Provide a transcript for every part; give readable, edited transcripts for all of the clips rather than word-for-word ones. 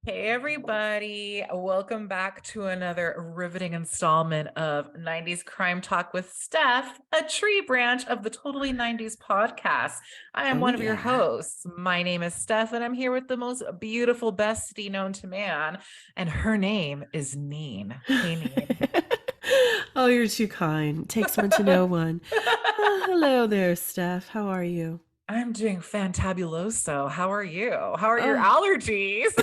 Hey everybody, welcome back to another riveting installment of 90s Crime Talk with Stef, a tree branch of the Totally 90s podcast. I am Oh, one of your yeah. hosts. My name is Stef, and I'm here with the most beautiful bestie known to man, and her name is Neen. Hey, Neen. Oh, you're too kind. Takes one to know one. Hello there, Steph. How are you? I'm doing fantabuloso. How are you? How are your Oh, allergies?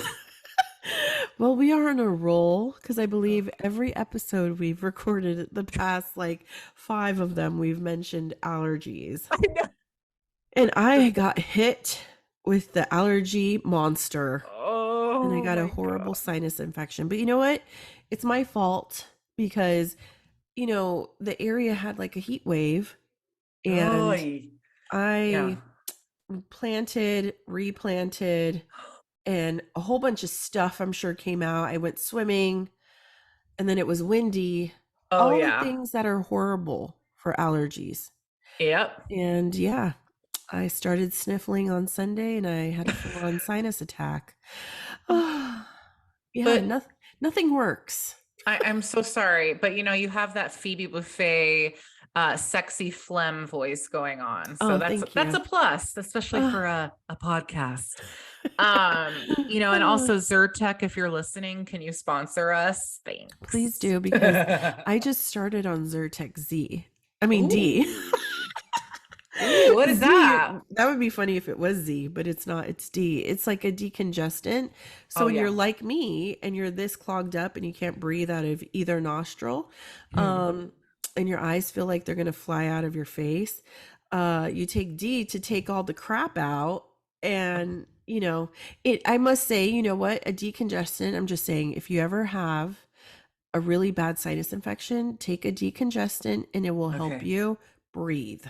well, we are on a roll because I believe every episode we've recorded, the past like five of them, we've mentioned allergies. I know. And I got hit with the allergy monster and I Oh got a my horrible God. sinus infection. But you know what? It's my fault because, the area had like a heat wave Oh, and I yeah. planted, replanted, and a whole bunch of stuff I'm sure came out. I went swimming and then it was windy. Oh, All the yeah. things that are horrible for allergies. Yep. And yeah, I started sniffling on Sunday and I had a full on sinus attack. Oh, yeah, But nothing works. I'm so sorry, but you have that Phoebe Buffet sexy phlegm voice going on. So Oh, that's thank that's you. a plus, especially Uh, for a podcast. And also Zyrtec, if you're listening, can you sponsor us? please Thanks. do because I just started on Zyrtec Z. I mean D. Ooh. Ooh, what is Z, that? that would be funny if it was Z, but it's not. It's D. It's like a decongestant. So Oh when you're yeah. like me and you're this clogged up and you can't breathe out of either nostril, um, and your eyes feel like they're going to fly out of your face, you take D to take all the crap out. And, I must say, you know what? A decongestant, I'm just saying, if you ever have a really bad sinus infection, take a decongestant and it will help Okay. you breathe.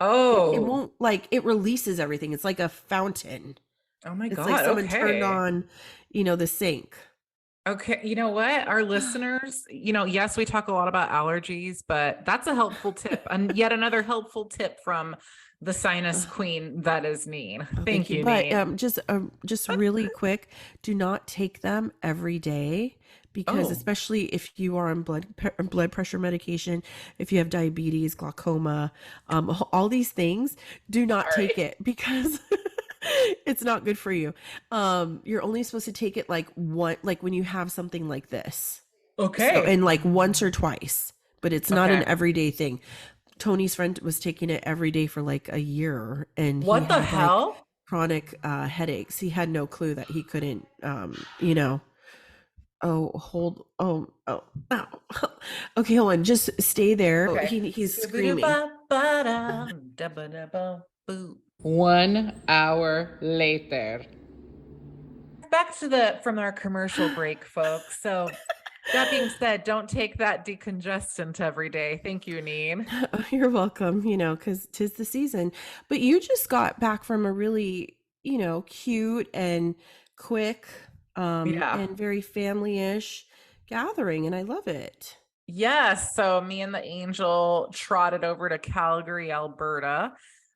It Oh. won't like it releases everything. It's like a fountain. Oh my It's like God. someone turned Okay. on, the sink. Okay, you know what? Our listeners, yes, we talk a lot about allergies, but that's a helpful tip. And yet another helpful tip from the sinus queen that is Neen. Oh, thank Thank you. you, But Neen. just really quick, do not take them every day because Oh, especially if you are on blood pressure medication, if you have diabetes, glaucoma, all these things, do not sorry. take it because it's not good for you. You're only supposed to take it like like when you have something like this. So, Okay. and like once or twice, but it's not an Okay. everyday thing. Tony's friend was taking it every day for like a year and he What the had like hell? chronic headaches. He had no clue that he couldn't oh hold oh. Okay, hold on, just stay there. Oh, Okay. he's screaming. Scooby-Doo-ba-ba-da, da-ba-da-ba-boo. 1 hour later. Back to the from our commercial break, folks. So that being said, don't take that decongestant every day. Thank you, Neen. You're welcome, because 'tis the season. But you just got back from a really, cute and quick Yeah. and very family-ish gathering, and I love it. Yes. So me and the angel trotted over to Calgary, Alberta,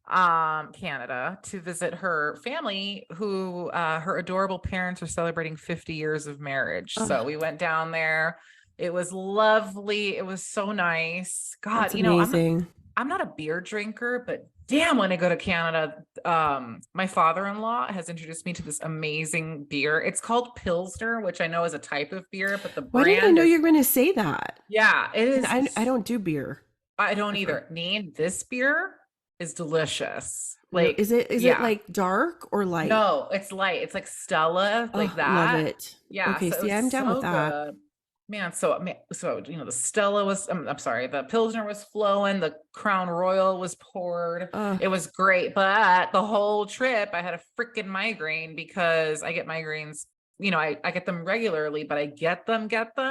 Canada, to visit her family, who her adorable parents are celebrating 50 years of marriage. So Oh, we went down there. It was lovely. It was so nice. God, that's amazing. I'm not a beer drinker, but damn, when I go to Canada, my father-in-law has introduced me to this amazing beer. It's called Pilsner, which I know is a type of beer, but the Why didn't I brand know is, you're going to say that? yeah, it And is. I don't do beer I don't ever. either. Neen, this beer is delicious. Real Like, is it yeah. like dark or light? No, it's light. It's like Stella, like Oh, love that. it. Yeah, Okay, so it see, was I'm down with so that. good. Man, the Stella was, I'm sorry, the Pilsner was flowing, the Crown Royal was poured. Uh, It was great, but the whole trip I had a freaking migraine because I get migraines, I get them regularly, but I get them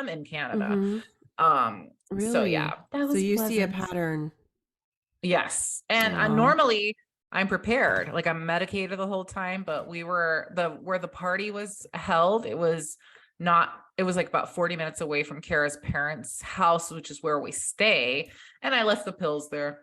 in Canada. mhm. So yeah, Really? that So was you see a pleasant. pattern. Yes. And Oh, normally I'm prepared. Like I'm medicated the whole time, but we were the where the party was held, it was not it was like about 40 minutes away from Kara's parents' house, which is where we stay. And I left the pills there.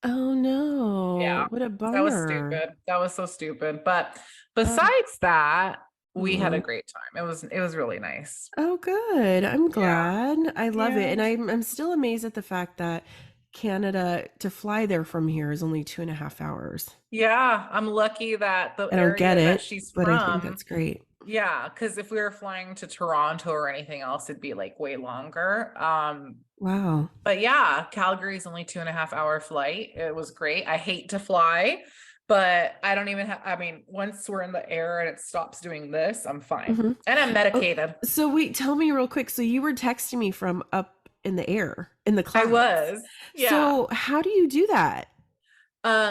oh no. Yeah. What a That was bummer. stupid. That was so stupid. But Uh, besides that, We had a great time. It was really nice. Oh, good. I'm Yeah. glad. I love it. Yeah. And I'm still amazed at the fact that Canada, to fly there from here is only 2.5 hours. Yeah. I'm lucky that the I don't get area that it, she's but I think from, that's great. yeah, because if we were flying to Toronto or anything else, it'd be like way longer. Wow. But yeah, Calgary's only 2.5 hour flight. It was great. I hate to fly, but I don't even have, I mean, once we're in the air and it stops doing this, I'm fine. Hmm. And I'm Oh, medicated. so wait, tell me real quick. So you were texting me from up in the air, in the I clouds. was, yeah. So how do you do that?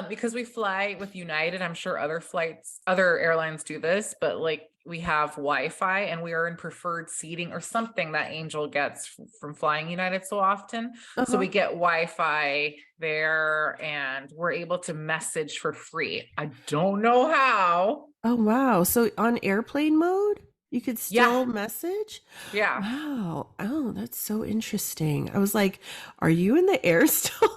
Because we fly with United, I'm sure other airlines do this, but like we have Wi-Fi and we are in preferred seating or something that Angel gets from flying United so often. So Uh-huh. we get Wi-Fi there and we're able to message for free. I don't know how. Oh, wow. So on airplane mode, you could Yeah, still message? yeah. Wow. Oh, that's so interesting. I was like, are you in the air still?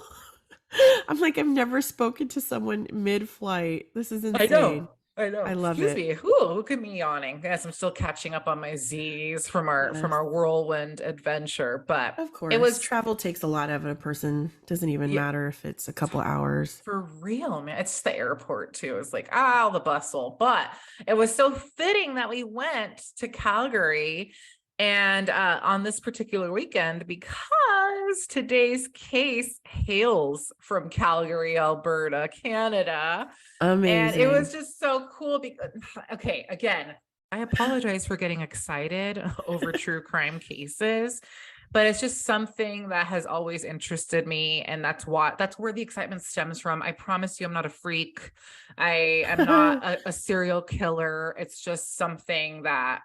I'm like, I've never spoken to someone mid-flight. This is I know. insane. I know. I love Excuse it. me. Ooh, look at me yawning. Yes, I'm still catching up on my Z's from Yes. our whirlwind adventure, but Of it course. was Travel takes a lot out of a person. Doesn't even yeah, matter if it's a couple hours. for real, man. It's the airport too. It's like, ah, the bustle. But it was so fitting that we went to Calgary and on this particular weekend because today's case hails from Calgary, Alberta, Canada. And it was Amazing. just so cool because, okay, again, I apologize for getting excited over true crime cases, but it's just something that has always interested me. And that's where the excitement stems from. I promise you, I'm not a freak. I am not a serial killer. It's just something that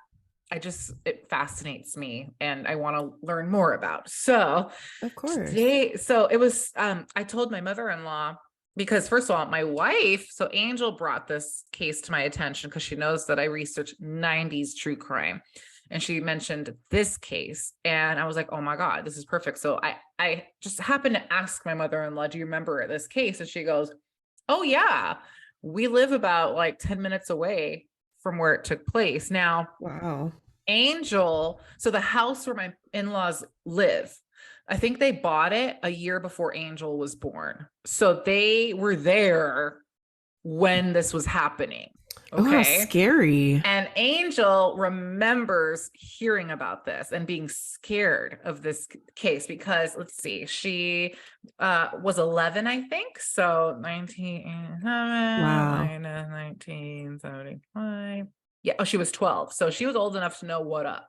it fascinates me and I want to learn more about. So Of course. so it was, I told my mother-in-law because first of all, my wife, so Angel brought this case to my attention because she knows that I research 90s true crime. And she mentioned this case and I was like, oh my God, this is perfect. So I just happened to ask my mother-in-law, do you remember this case? And she goes, oh yeah, we live about like 10 minutes away from where it took place. Now, Wow. Angel, so the house where my in-laws live, I think they bought it a year before Angel was born. So they were there when this was happening. Oh, how Okay. scary. And Angel remembers hearing about this and being scared of this case because let's see, she was 11, I think. So 1987 Wow. minus 1975. Yeah, oh, she was 12. So she was old enough to know what up.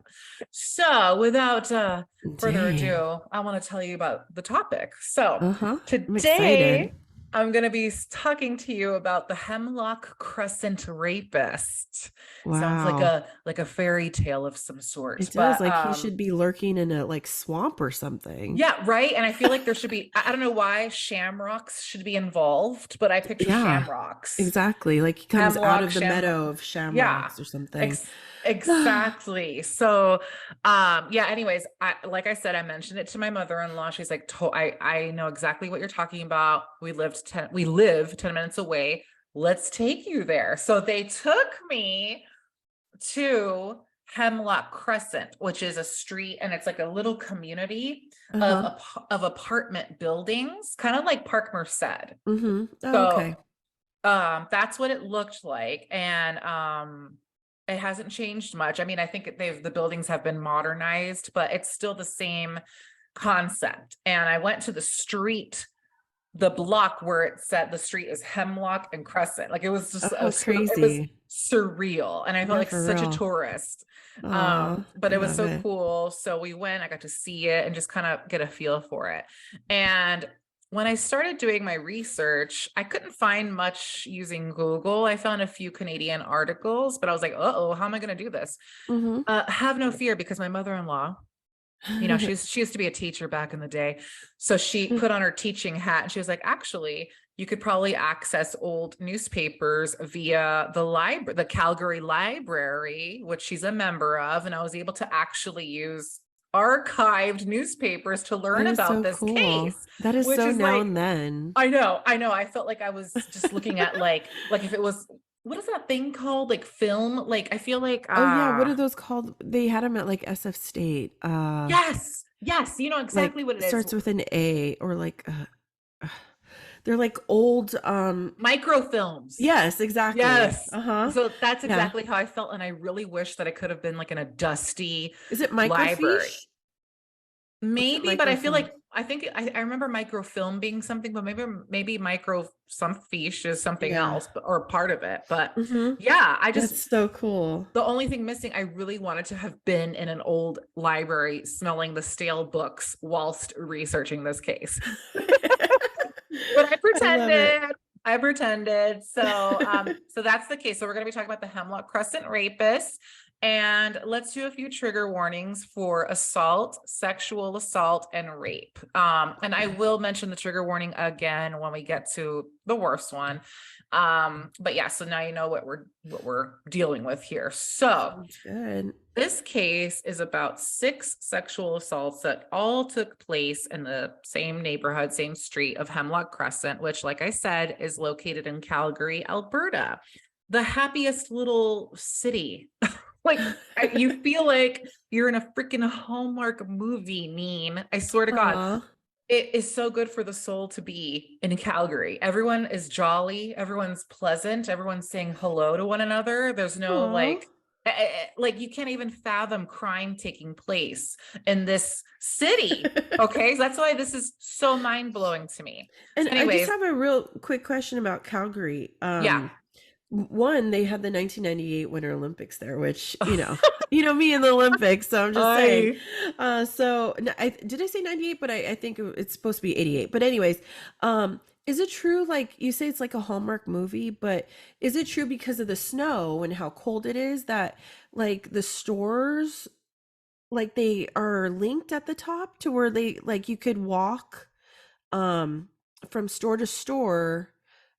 So without further Dang. ado, I want to tell you about the topic. So Uh-huh. I'm excited. today I'm going to be talking to you about the Hemlock Crescent Rapist. Sounds Wow. like a fairy tale of some sort. It does. But Like he should be lurking in a like swamp or something. yeah, right. And I feel like there should be, I don't know why shamrocks should be involved, but I picture Yeah, shamrocks. exactly. Like he comes out Hemlock, of the shamrock. meadow of Yeah. shamrocks or something. Exactly. So yeah, anyways, like I said, I mentioned it to my mother-in-law. She's like, I know exactly what you're talking about. We live 10 minutes away. Let's take you there. So they took me to Hemlock Crescent, which is a street and it's like a little community Uh-huh. of apartment buildings, kind of like Park Merced. Mm-hmm. Oh, So okay. that's what it looked like. And it hasn't changed much. I mean, I think the buildings have been modernized, but it's still the same concept. And I went to the block where it said the street is Hemlock and Crescent. Like it was just Oh, it was crazy. surreal. And I felt Yeah, like for such a real. tourist. Oh, But I it was love so it. cool. So we went, I got to see it and just kind of get a feel for it. And when I started doing my research, I couldn't find much using Google. I found a few Canadian articles, but I was like, uh-oh, how am I going to do this? Mm-hmm. Have no fear because my mother-in-law, you know, she used to be a teacher back in the day. So she put on her teaching hat and she was like, actually, you could probably access old newspapers via the Calgary Library, which she's a member of. And I was able to actually use archived newspapers to learn That is about so this cool. case, That is which so is now like, and then. I know. I felt like I was just looking at like if it was what is that thing called? Like film? Like I feel like Oh yeah, what are those called? They had them at like SF State. yes, yes, you know exactly Like what it is. starts with an A or like uh, they're like old Microfilms. yes, exactly. Yes. Uh-huh. So that's Yeah. exactly how I felt. And I really wish that I could have been like in a dusty Is it library. microfiche? What's it Maybe, but I feel microfilm? like I remember microfilm being something, but maybe micro some fiche is something Yeah. else, but, or part of it. But Mm-hmm. yeah, I just That's so cool. the only thing missing, I really wanted to have been in an old library smelling the stale books whilst researching this case. But I I love it. pretended. I pretended. So that's the case. So we're going to be talking about the Hemlock Crescent Rapist. And let's do a few trigger warnings for assault, sexual assault, and rape. And I will mention the trigger warning again when we get to the worst one. But yeah, so now you know what we're dealing with here. So Sounds good. this case is about 6 sexual assaults that all took place in the same neighborhood, same street of Hemlock Crescent, which, like I said, is located in Calgary, Alberta, the happiest little city. Like you feel like you're in a freaking Hallmark movie, Neen. I swear to God. Aw. It is so good for the soul to be in Calgary. Everyone is jolly, everyone's pleasant, everyone's saying hello to one another. There's no Aw. like you can't even fathom crime taking place in this city. Okay, so that's why this is so mind-blowing to me. And So I just anyways, have a real quick question about Calgary. yeah. One, they had the 1998 Winter Olympics there, which, you know me in the Olympics, so I'm just saying. So did I say 98? But I think it's supposed to be 88. But anyways, is it true, like you say it's like a Hallmark movie, but is it true because of the snow and how cold it is that like the stores, like they are linked at the top to where they like you could walk from store to store.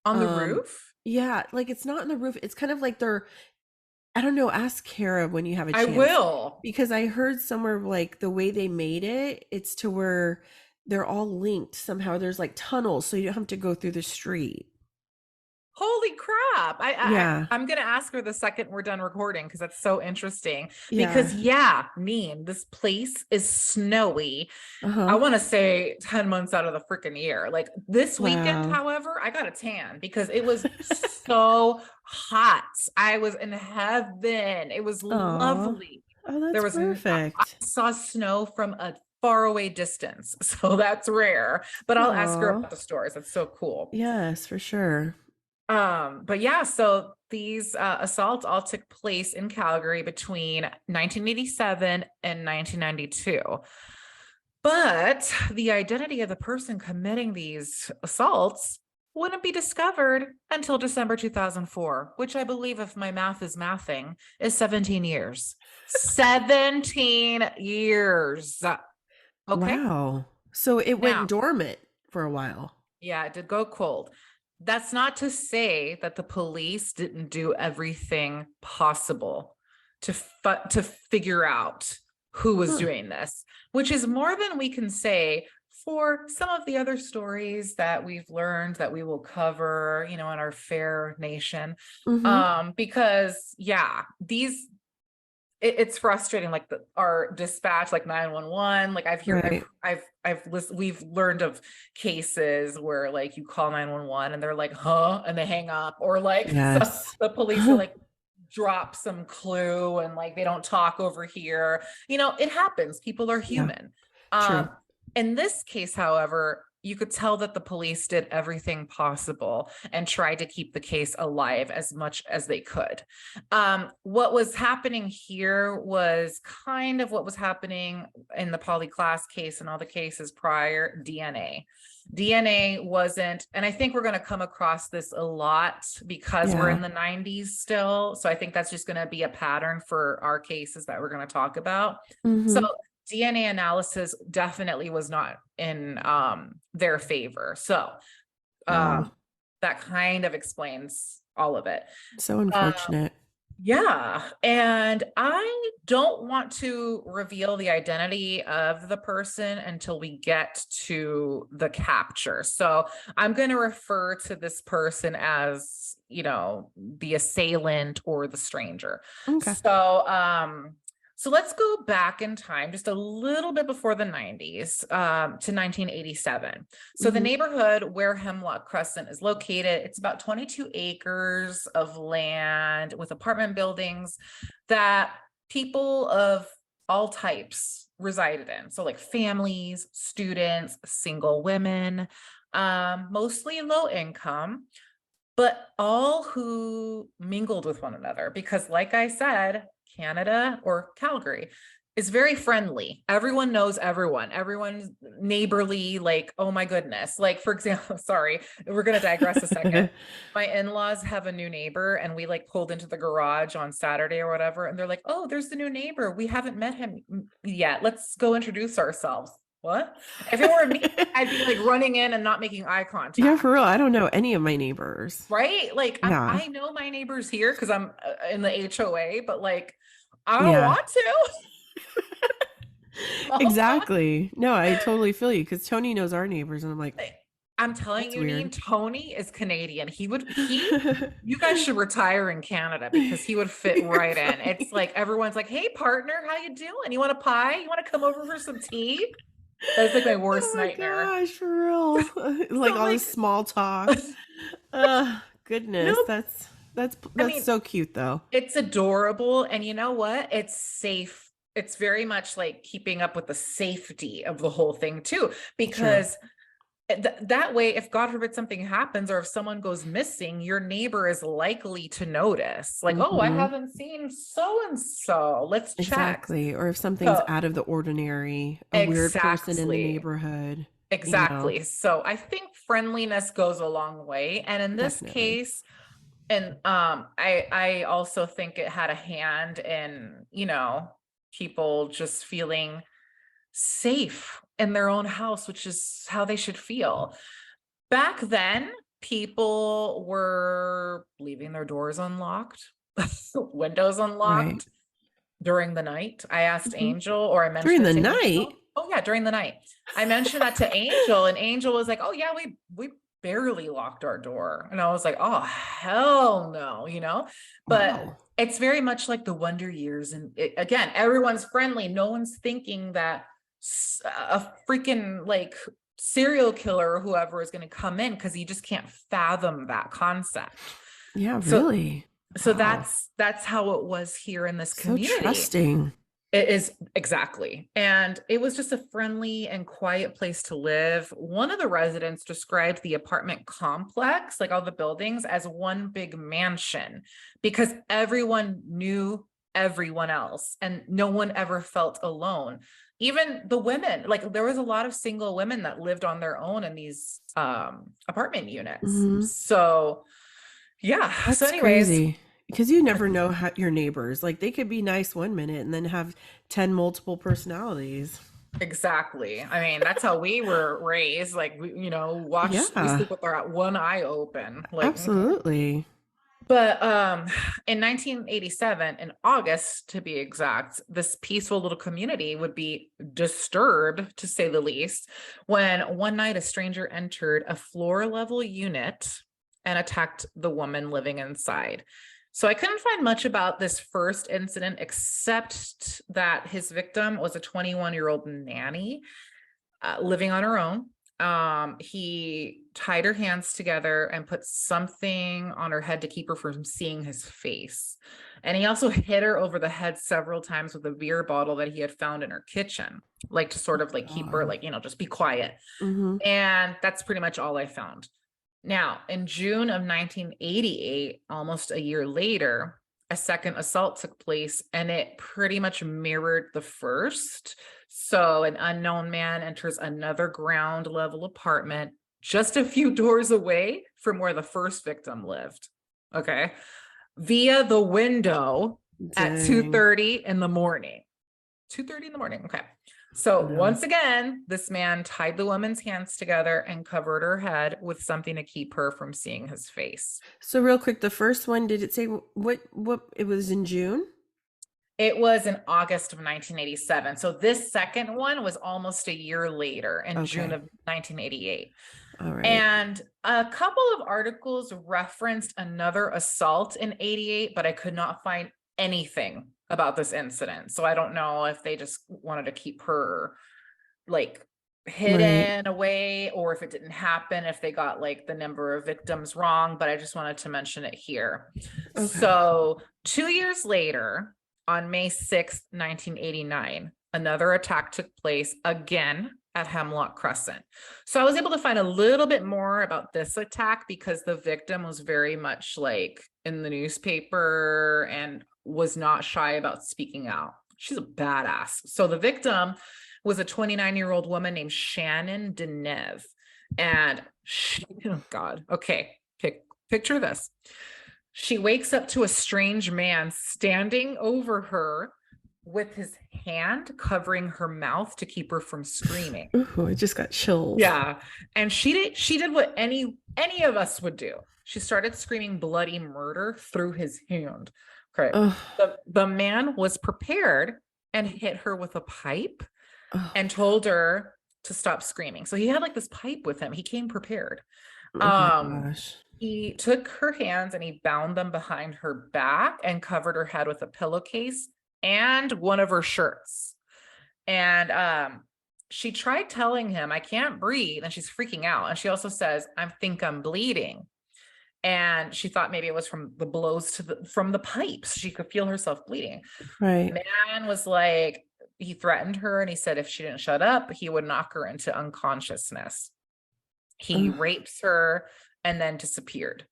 On the um roof? yeah, like it's not on the roof, it's kind of like they're, I don't know, ask Kara when you have a I chance, will. because I heard somewhere like the way they made it, it's to where they're all linked somehow. There's like tunnels so you don't have to go through the street. Holy crap. Yeah. I'm gonna ask her the second we're done recording because that's so interesting. Yeah. Because yeah, this place is snowy. I Uh-huh. want to say 10 months out of the freaking year. Like this weekend, Wow. however, I got a tan because it was so hot. I was in heaven. It was Aw. lovely. Oh, There that's was I perfect. saw snow from a faraway distance. So that's rare. But I'll ask her Aw. about the stories. That's so cool. Yes, for sure. But yeah, so these assaults all took place in Calgary between 1987 and 1992. But the identity of the person committing these assaults wouldn't be discovered until December 2004, which I believe, if my math is mathing, is 17 years. 17 years. Okay. Wow. So it Now, went dormant for a while. yeah, it did go cold. That's not to say that the police didn't do everything possible to figure out who was Huh. doing this, which is more than we can say for some of the other stories that we've learned that we will cover, in our fair nation. Mm-hmm. Because yeah, it's frustrating, like our dispatch, like 911, like Right. we've learned of cases where like you call 911 and they're like, huh, and they hang up, or like Yes. the police are like, drop some clue and like they don't talk over here. It happens, people are Yeah, human. true. In this case, however, you could tell that the police did everything possible and tried to keep the case alive as much as they could. What was happening here was kind of what was happening in the Polly Klaas case and all the cases prior. DNA wasn't, and I think we're going to come across this a lot because we're Yeah. in the 90s still. So I think that's just going to be a pattern for our cases that we're going to talk about. So Mm-hmm. DNA analysis definitely was not in their favor. So Wow. that kind of explains all of it. So Uh, unfortunate. yeah. And I don't want to reveal the identity of the person until we get to the capture. So I'm going to refer to this person as, the assailant or the stranger. Okay. So let's go back in time just a little bit before the 90s, to 1987. So the neighborhood where Hemlock Crescent is located, it's about 22 acres of land with apartment buildings that people of all types resided in. So like families, students, single women, mostly low income, but all who mingled with one another, because like I said, Canada or Calgary is very friendly. Everyone knows everyone. Everyone's neighborly, like, oh my goodness. Like, for example, sorry, we're going to digress a second. My in-laws have a new neighbor and we like pulled into the garage on Saturday or whatever. And they're like, oh, there's the new neighbor. We haven't met him yet. Let's go introduce ourselves. What? If it were me, I'd be like running in and not making eye contact. Yeah, for real. I don't know any of my neighbors. Right? Like Yeah. I know my neighbors here because I'm in the HOA, but like I don't want to. Exactly. No, I totally feel you because Tony knows our neighbors, and I'm like, I'm telling you, Neen, Tony is Canadian. You guys should retire in Canada because he would fit right in. It's like everyone's like, hey partner, how you doing? You want a pie? You want to come over for some tea? That's like my worst nightmare. Gosh, for real. Like all this small talk. Goodness. Nope. That's so cute though. It's adorable. And you know what? It's safe. It's very much like keeping up with the safety of the whole thing too, because that way, if God forbid something happens or if someone goes missing, your neighbor is likely to notice like, oh, I haven't seen so-and-so. Let's check. Exactly. Or if something's out of the ordinary, a weird person in the neighborhood. Exactly. So I think friendliness goes a long way. And in this case, and I also think it had a hand in, people just feeling safe in their own house, which is how they should feel. Back then, people were leaving their doors unlocked, windows unlocked during the night. I asked Angel, or I mentioned during the night. Angel. Oh yeah, during the night. I mentioned that to Angel, and Angel was like, "Oh yeah, we barely locked our door," and I was like, "Oh hell no," But it's very much like the Wonder Years, and again, everyone's friendly. No one's thinking that a freaking like serial killer or whoever is going to come in, because you just can't fathom that concept. Yeah, really. So that's how it was here in this community. So trusting. It is, exactly. And it was just a friendly and quiet place to live. One of the residents described the apartment complex, like all the buildings, as one big mansion because everyone knew everyone else and no one ever felt alone. Even the women, like there was a lot of single women that lived on their own in these apartment units. So yeah. That's so anyways, crazy. Because you never know how your neighbors, like they could be nice one minute and then have 10 multiple personalities. Exactly. I mean, that's how we were raised. Like, we sleep with our one eye open. Like, absolutely. But in 1987, in August to be exact, this peaceful little community would be disturbed, to say the least, when one night a stranger entered a floor level unit and attacked the woman living inside. So I couldn't find much about this first incident, except that his victim was a 21-year-old nanny living on her own. He tied her hands together and put something on her head to keep her from seeing his face. And he also hit her over the head several times with a beer bottle that he had found in her kitchen, like to sort of like keep her like, just be quiet. And that's pretty much all I found. Now, in June of 1988, almost a year later, a second assault took place and it pretty much mirrored the first. So an unknown man enters another ground level apartment just a few doors away from where the first victim lived. Okay. Via the window at 2:30 in the morning. 2:30 in the morning. Okay. So once again, this man tied the woman's hands together and covered her head with something to keep her from seeing his face. So real quick, the first one, did it say what it was in June? It was in August of 1987. So this second one was almost a year later in June Okay. of 1988. All right. And a couple of articles referenced another assault in 88, but I could not find anything about this incident. So I don't know if they just wanted to keep her like Right. hidden away, or if it didn't happen, if they got like the number of victims wrong, but I just wanted to mention it here. Okay. So 2 years later, on May 6th, 1989, another attack took place again at Hemlock Crescent. So I was able to find a little bit more about this attack because the victim was very much like in the newspaper and was not shy about speaking out. She's a badass. So the victim was a 29-year-old woman named Shannon Deneve. And she, oh God, okay, picture this. She wakes up to a strange man standing over her with his hand covering her mouth to keep her from screaming. Ooh, I just got chills. Yeah. And she did what any of us would do. She started screaming bloody murder through his hand. Okay. The man was prepared and hit her with a pipe and told her to stop screaming. So he had like this pipe with him. He came prepared. Oh my gosh. He took her hands and he bound them behind her back and covered her head with a pillowcase and one of her shirts. And she tried telling him, I can't breathe. And she's freaking out. And she also says, I think I'm bleeding. And she thought maybe it was from the blows from the pipes. She could feel herself bleeding. Right. The man was like, he threatened her and he said if she didn't shut up, he would knock her into unconsciousness. He rapes her and then disappeared.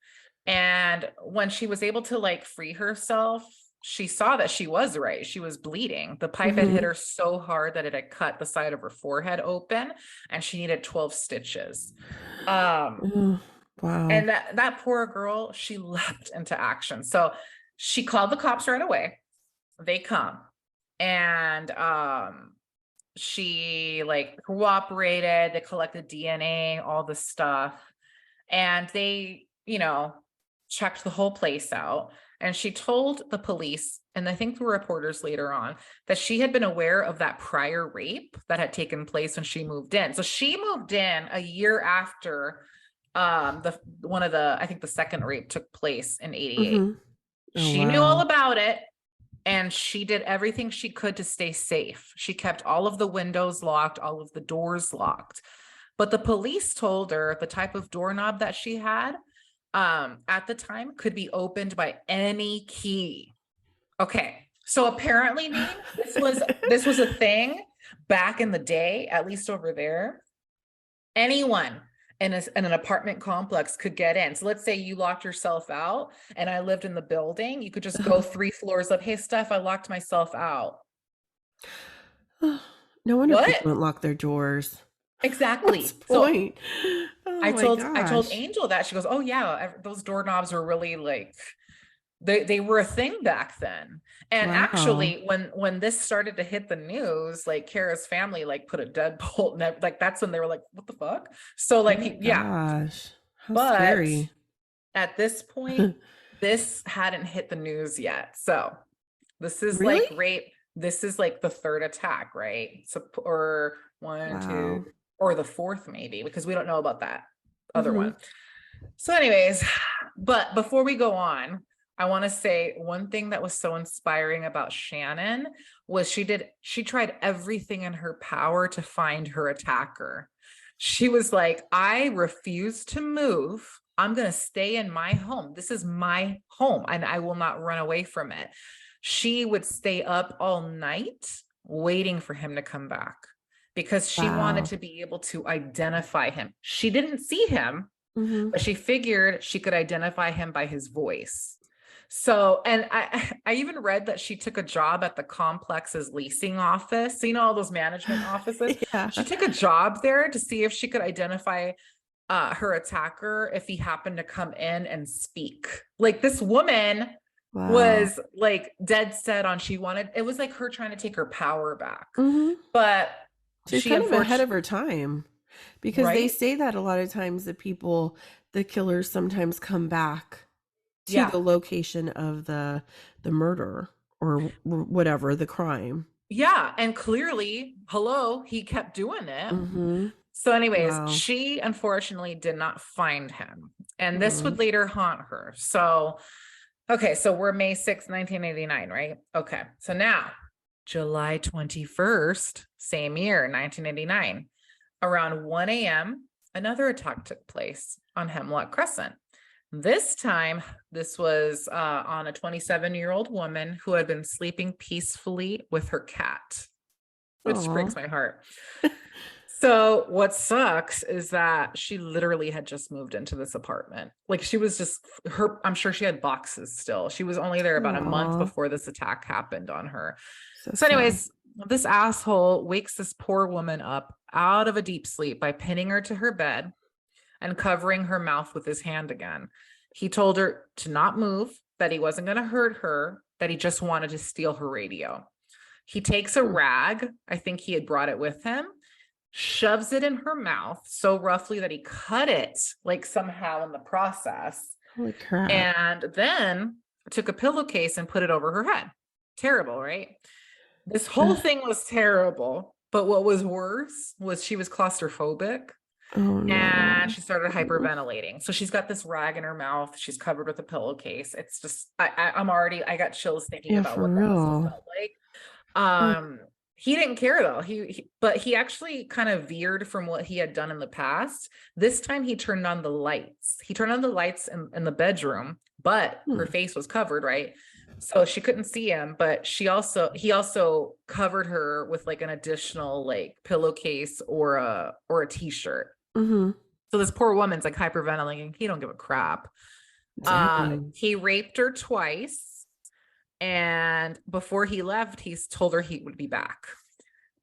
And when she was able to like free herself, she saw that she was right. She was bleeding. The pipe had hit her so hard that it had cut the side of her forehead open and she needed 12 stitches. Wow. And that poor girl, she leapt into action. So she called the cops right away. They come. And she like cooperated, they collected DNA, all this stuff. And they, checked the whole place out. And she told the police, and I think the reporters later on, that she had been aware of that prior rape that had taken place when she moved in. So she moved in a year after I think the second rape took place in 88. She knew all about it. And she did everything she could to stay safe. She kept all of the windows locked, all of the doors locked. But the police told her the type of doorknob that she had at the time could be opened by any key. Okay. So apparently, this was a thing back in the day, at least over there. Anyone in an apartment complex could get in. So let's say you locked yourself out and I lived in the building. You could just go 3 floors up. Hey, Stef, I locked myself out. No wonder people don't lock their doors. Exactly. What's the point? I told Angel that. She goes, oh yeah, those doorknobs were really like, they were a thing back then. And actually when this started to hit the news, like Kara's family like put a deadbolt and like that's when they were like, what the fuck? So like Gosh, how but scary. At this point this hadn't hit the news yet. So this is Really? like rape. This is like the third attack, right? So or one, two, or the fourth maybe, because we don't know about that other one. So anyways, but before we go on, I want to say one thing that was so inspiring about Shannon was she tried everything in her power to find her attacker. She was like, I refuse to move. I'm going to stay in my home. This is my home and I will not run away from it. She would stay up all night waiting for him to come back because she wanted to be able to identify him. She didn't see him, but she figured she could identify him by his voice. So, and I even read that she took a job at the complex's leasing office. So, all those management offices. She took a job there to see if she could identify her attacker if he happened to come in and speak. Like this woman was like dead set on it was like her trying to take her power back. But she's kind of ahead of her time because they say that a lot of times the killers sometimes come back to the location of the murder. or whatever the crime. Yeah. And clearly, hello, he kept doing it. Mm-hmm. So, anyways, Wow. she unfortunately did not find him. And this Mm. would later haunt her. So, okay, so we're May 6th, 1989, right? Okay. So now, July 21st, same year, 1989, around 1 a.m., another attack took place on Hemlock Crescent. This time, this was on a 27-year-old woman who had been sleeping peacefully with her cat, which Aw. breaks my heart. So what sucks is that she literally had just moved into this apartment. Like she was just I'm sure she had boxes still. She was only there about a month Aw. before this attack happened on her. So So sad. anyways, this asshole wakes this poor woman up out of a deep sleep by pinning her to her bed and covering her mouth with his hand again. He told her to not move, that he wasn't going to hurt her, that he just wanted to steal her radio. He takes a rag, I think he had brought it with him, shoves it in her mouth so roughly that he cut it like somehow in the process, Holy crap. and then took a pillowcase and put it over her head. Terrible, right? This whole thing was terrible, but what was worse was she was claustrophobic. Oh no. And she started hyperventilating. So she's got this rag in her mouth. She's covered with a pillowcase. It's just, I got chills thinking Yeah, about for what that must have real. felt like. He didn't care though. But he actually kind of veered from what he had done in the past. This time he turned on the lights. He turned on the lights in the bedroom, but her face was covered, right? So she couldn't see him, but he also covered her with like an additional like pillowcase or a t-shirt. Mm-hmm. So this poor woman's like hyperventilating. He don't give a crap. Damn. He raped her twice. And before he left, he's told her he would be back.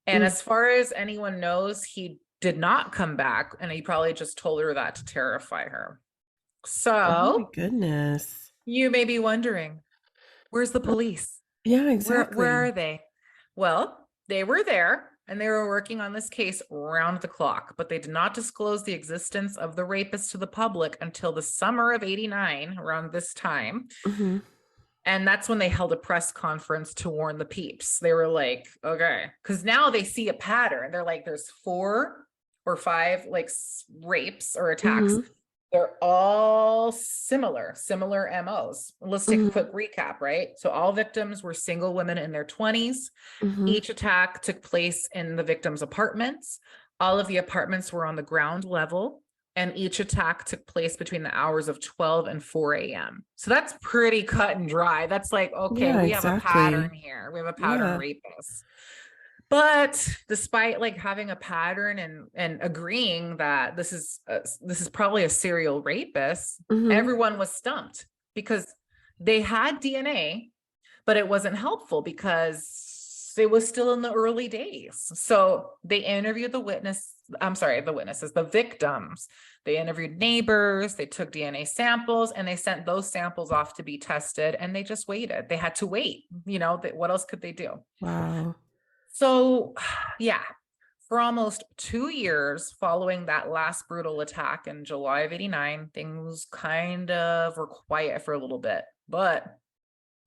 And as far as anyone knows, he did not come back. And he probably just told her that to terrify her. So Oh my goodness. you may be wondering, where's the police? Yeah, exactly. Where are they? Well, they were there and they were working on this case round the clock, but they did not disclose the existence of the rapist to the public until the summer of 89, around this time. Mm-hmm. And that's when they held a press conference to warn the peeps. They were like, okay, because now they see a pattern. They're like, there's 4 or 5 like rapes or attacks. Mm-hmm. They're all similar MOs. Let's take a quick recap, right? So all victims were single women in their 20s. Mm-hmm. Each attack took place in the victim's apartments. All of the apartments were on the ground level, and each attack took place between the hours of 12 and 4 a.m. So that's pretty cut and dry. That's like, okay, Yeah, we have a exactly. pattern here. We have a pattern Yeah. rapist. But despite like having a pattern and agreeing that this is probably a serial rapist, Mm-hmm. everyone was stumped because they had DNA, but it wasn't helpful because it was still in the early days. So they interviewed the witnesses, the victims. They interviewed neighbors, they took DNA samples, and they sent those samples off to be tested, and they just waited. They had to wait. What else could they do? Wow. So, yeah, for almost 2 years following that last brutal attack in July of 89, things kind of were quiet for a little bit, but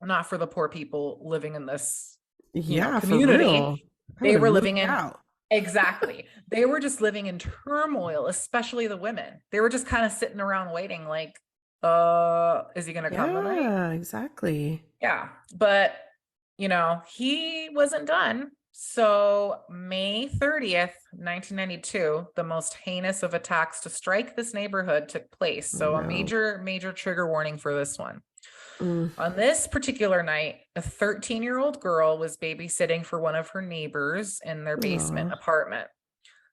not for the poor people living in this community. For real. They were living in exactly. They were just living in turmoil, especially the women. They were just kind of sitting around waiting, like, is he gonna come tonight? Yeah, exactly. Yeah, but he wasn't done. So May 30th, 1992, the most heinous of attacks to strike this neighborhood took place. So a major trigger warning for this one. On this particular night, a 13-year-old girl was babysitting for one of her neighbors in their basement apartment.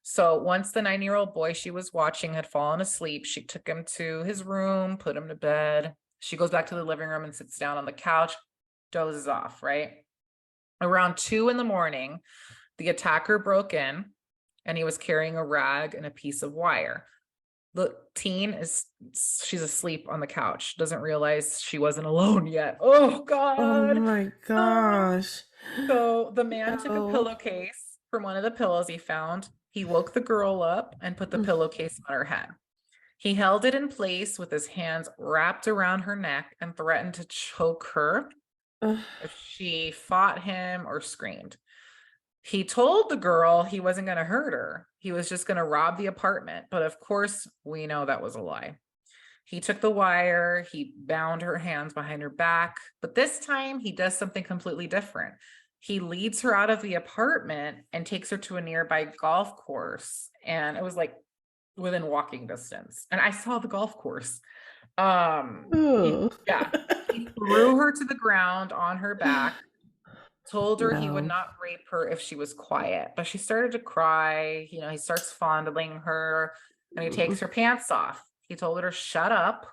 So once the 9-year-old boy she was watching had fallen asleep, she took him to his room, put him to bed. She goes back to the living room and sits down on the couch, dozes off, right? Around 2 a.m, the attacker broke in and he was carrying a rag and a piece of wire. The teen she's asleep on the couch, doesn't realize she wasn't alone yet. Oh God. Oh my gosh. So the man took a pillowcase from one of the pillows he found. He woke the girl up and put the pillowcase on her head. He held it in place with his hands wrapped around her neck and threatened to choke her Ugh. if she fought him or screamed. He told the girl he wasn't going to hurt her. He was just going to rob the apartment. But of course, we know that was a lie. He took the wire, he bound her hands behind her back, but this time he does something completely different. He leads her out of the apartment and takes her to a nearby golf course. And it was like within walking distance. And I saw the golf course. Ooh. He threw her to the ground on her back, told her he would No. not rape her if she was quiet, but she started to cry. You know, he starts fondling her and he takes her pants off. He told her to shut up,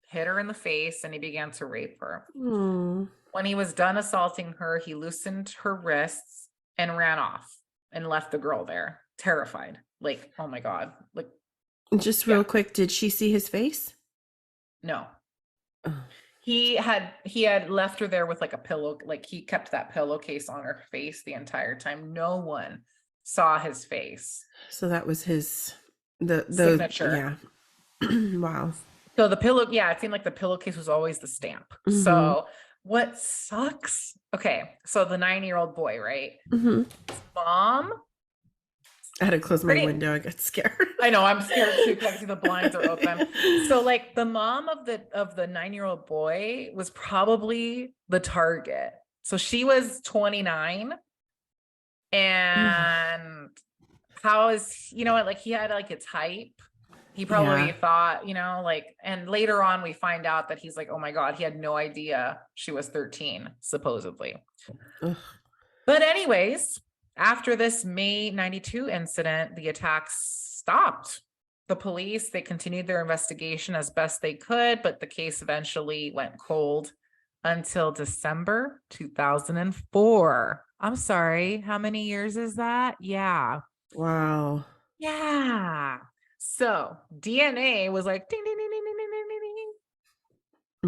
hit her in the face, and he began to rape her. Mm. When he was done assaulting her, he loosened her wrists and ran off and left the girl there, terrified. Like, oh my God. Like, Just real quick, did she see his face? no. Oh. He had left her there with like a pillow, like he kept that pillowcase on her face the entire time. No one saw his face. So that was his the signature. Yeah. Wow. So the pillow, it seemed like the pillowcase was always the stamp. Mm-hmm. So what sucks? Okay, so the 9-year-old boy, right? Mm-hmm. Mom. I had to close my window. I got scared. I know, I'm scared too because the blinds are open. So like the mom of the 9-year-old boy was probably the target. So she was 29. And how is, you know what, like he had like a type. He probably thought, you know, like, and later on we find out that he's like, oh my God, he had no idea she was 13, supposedly. Ugh. But anyways, after this May 92 incident, the attacks stopped. The police, they continued their investigation as best they could, but the case eventually went cold until December 2004. I'm sorry, how many years is that? Yeah. Wow. Yeah. So DNA was like ding, ding, ding, ding, ding, ding, ding, ding.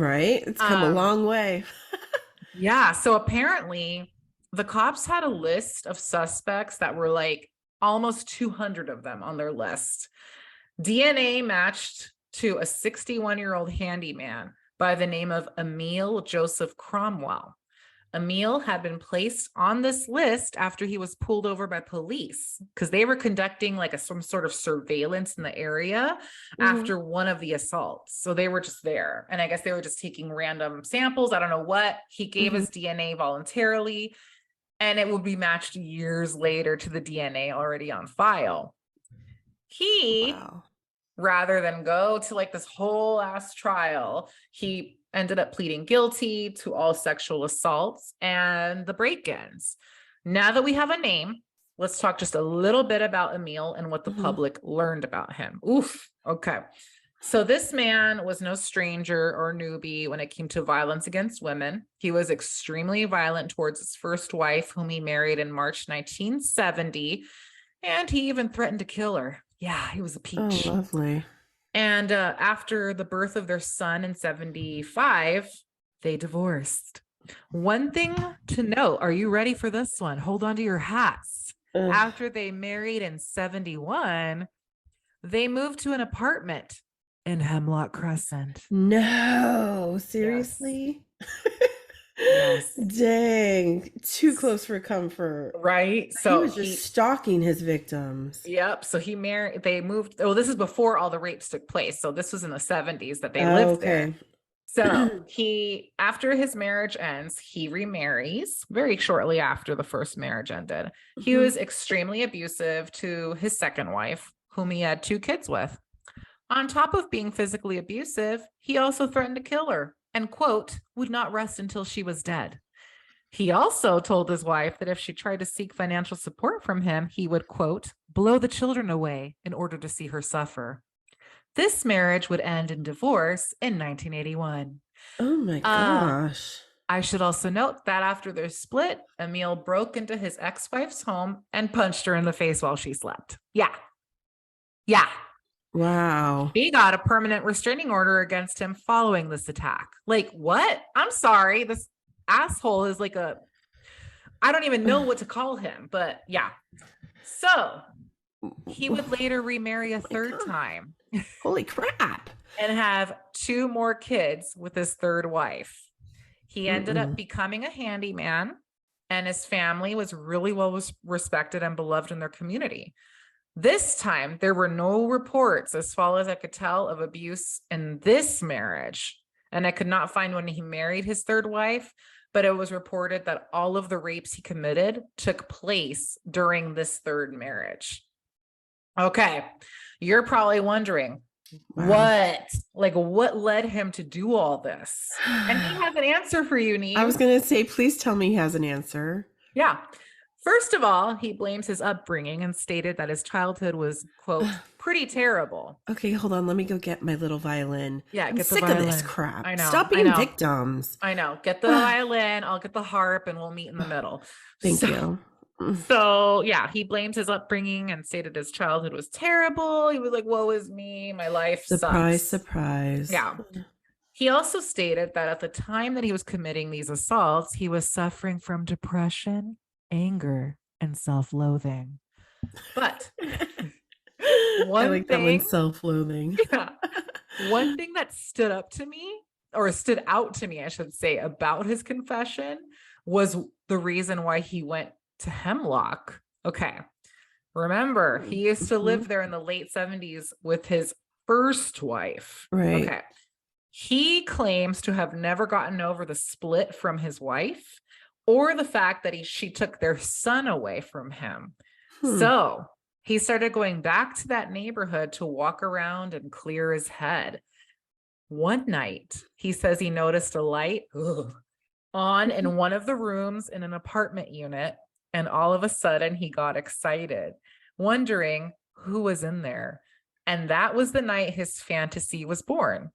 Right? It's come a long way. Yeah. So apparently the cops had a list of suspects that were like almost 200 of them on their list. DNA matched to a 61-year-old handyman by the name of Emil Joseph Cromwell. Emil had been placed on this list after he was pulled over by police because they were conducting like some sort of surveillance in the area after one of the assaults. So they were just there. And I guess they were just taking random samples. I don't know what. He gave his DNA voluntarily, and it would be matched years later to the DNA already on file. He, rather than go to like this whole ass trial, he ended up pleading guilty to all sexual assaults and the break-ins. Now that we have a name, let's talk just a little bit about Emil and what the public learned about him. Oof. Okay. So this man was no stranger or newbie when it came to violence against women. He was extremely violent towards his first wife, whom he married in March 1970, and he even threatened to kill her. Yeah, he was a peach. Oh, lovely. And after the birth of their son in 75, they divorced. One thing to note, are you ready for this one? Hold on to your hats. After they married in 71, they moved to an apartment in Hemlock Crescent. No, seriously? Yes. Dang, too close for comfort. Right? So he was just stalking his victims. Yep. So they moved. Oh, this is before all the rapes took place. So this was in the 70s that they lived there. So after his marriage ends, he remarries very shortly after the first marriage ended. He was extremely abusive to his second wife, whom he had 2 kids with. On top of being physically abusive, he also threatened to kill her and, quote, would not rest until she was dead. He also told his wife that if she tried to seek financial support from him, he would, quote, blow the children away in order to see her suffer. This marriage would end in divorce in 1981. Oh my gosh. I should also note that after their split, Emil broke into his ex-wife's home and punched her in the face while she slept. Yeah. Wow. He got a permanent restraining order against him following this attack. Like, what? I'm sorry. This asshole is like I don't even know what to call him, but yeah. So he would later remarry a third time. Holy crap. And have 2 more kids with his third wife. He ended up becoming a handyman, and his family was really well respected and beloved in their community. This time, there were no reports, as far as I could tell, of abuse in this marriage. And I could not find when he married his third wife, but it was reported that all of the rapes he committed took place during this third marriage. Okay, you're probably wondering, what led him to do all this? And he has an answer for you, Neve. I was going to say, please tell me he has an answer. Yeah. First of all, he blames his upbringing and stated that his childhood was, quote, pretty terrible. Okay, hold on. Let me go get my little violin. Yeah, I'm get the sick violin. of this crap. I know. Stop being victims. I know. Get the violin. I'll get the harp, and we'll meet in the middle. Thank you. So, yeah, he blames his upbringing and stated his childhood was terrible. He was like, woe is me. My life surprise, sucks. Surprise. Yeah. He also stated that at the time that he was committing these assaults, he was suffering from depression, anger, and self-loathing. But I like that one, self-loathing. Yeah. One thing that stood out to me, I should say, about his confession was the reason why he went to Hemlock. Okay. Remember, he used to live there in the late 70s with his first wife. Right. Okay. He claims to have never gotten over the split from his wife or the fact that she took their son away from him. So he started going back to that neighborhood to walk around and clear his head. One night, he says he noticed a light on in one of the rooms in an apartment unit, and all of a sudden he got excited, wondering who was in there. And that was the night his fantasy was born.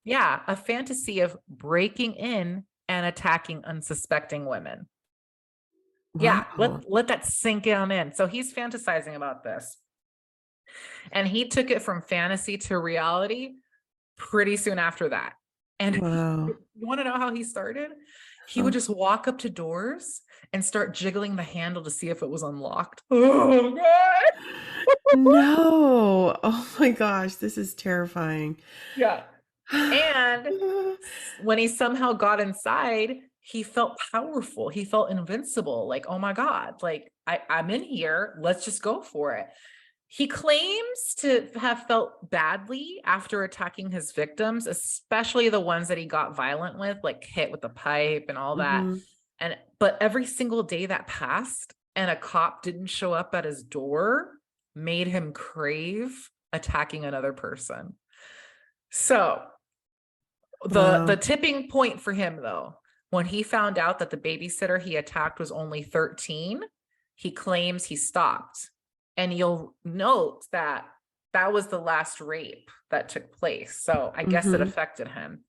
Yeah, a fantasy of breaking in and attacking unsuspecting women. Wow. Yeah, let that sink in. So he's fantasizing about this. And he took it from fantasy to reality pretty soon after that. And you want to know how he started? He would just walk up to doors and start jiggling the handle to see if it was unlocked. Oh, God. No. Oh, my gosh. This is terrifying. Yeah. And when he somehow got inside, he felt powerful. He felt invincible. Like, oh my God, like I'm in here. Let's just go for it. He claims to have felt badly after attacking his victims, especially the ones that he got violent with, like hit with a pipe and all that. But every single day that passed and a cop didn't show up at his door made him crave attacking another person. So the tipping point for him, though, when he found out that the babysitter he attacked was only 13, he claims he stopped. And you'll note that that was the last rape that took place. So I guess it affected him.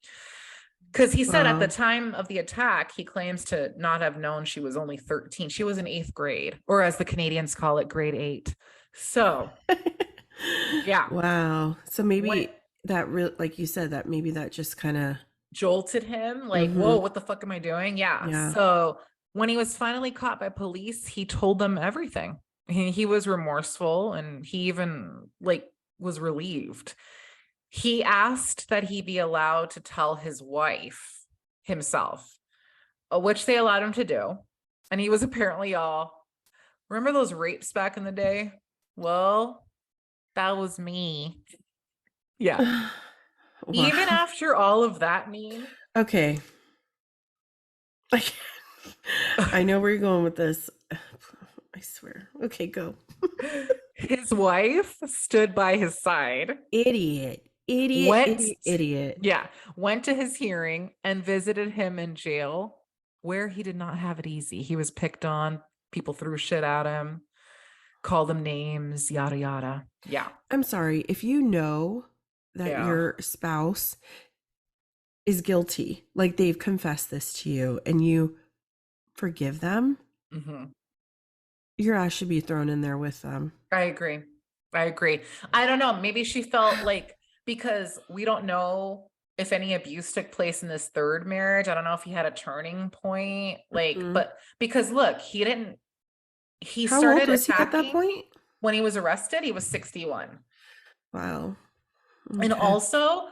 Because he said at the time of the attack, he claims to not have known she was only 13. She was in 8th grade, or as the Canadians call it, grade 8. So, yeah. Wow. So maybe that like you said, that maybe that just kind of jolted him, like, whoa, what the fuck am I doing? Yeah. So when he was finally caught by police, he told them everything. He was remorseful, and he even was relieved. He asked that he be allowed to tell his wife himself, which they allowed him to do. And he was apparently remember those rapes back in the day? Well, that was me. Yeah. Wow. Even after all of that, okay. I know where you're going with this. I swear. Okay, go. His wife stood by his side. Idiot. Yeah. Went to his hearing and visited him in jail, where he did not have it easy. He was picked on. People threw shit at him, called him names, yada, yada. Yeah. I'm sorry. If you know that your spouse is guilty, like they've confessed this to you, and you forgive them, your ass should be thrown in there with them. I agree. I don't know. Maybe she felt like, because we don't know if any abuse took place in this third marriage. I don't know if he had a turning point, but because look, he How started old was he at that point? When he was arrested, he was 61. Wow. Okay. And also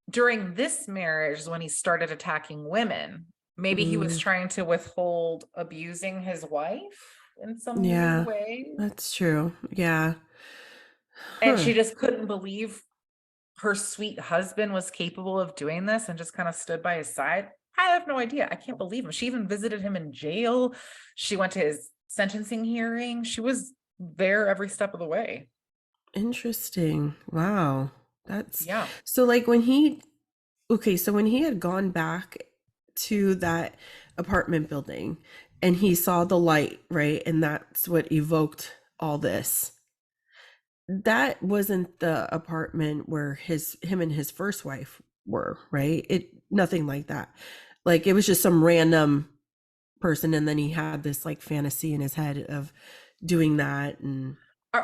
during this marriage, when he started attacking women, Maybe he was Mm, trying to withhold abusing his wife in some weird yeah, way. that's true. Yeah. And Huh. she just couldn't believe her sweet husband was capable of doing this and just kind of stood by his side. I have no idea. I can't believe him. She even visited him in jail. She went to his sentencing hearing. She was there every step of the way. Interesting. Wow. That's Yeah. so like when he okay, so when he had gone back to that apartment building and he saw the light, right? And that's what evoked all this. That wasn't the apartment where him and his first wife were, right? It nothing like that. Like it was just some random person and then he had this like fantasy in his head of doing that and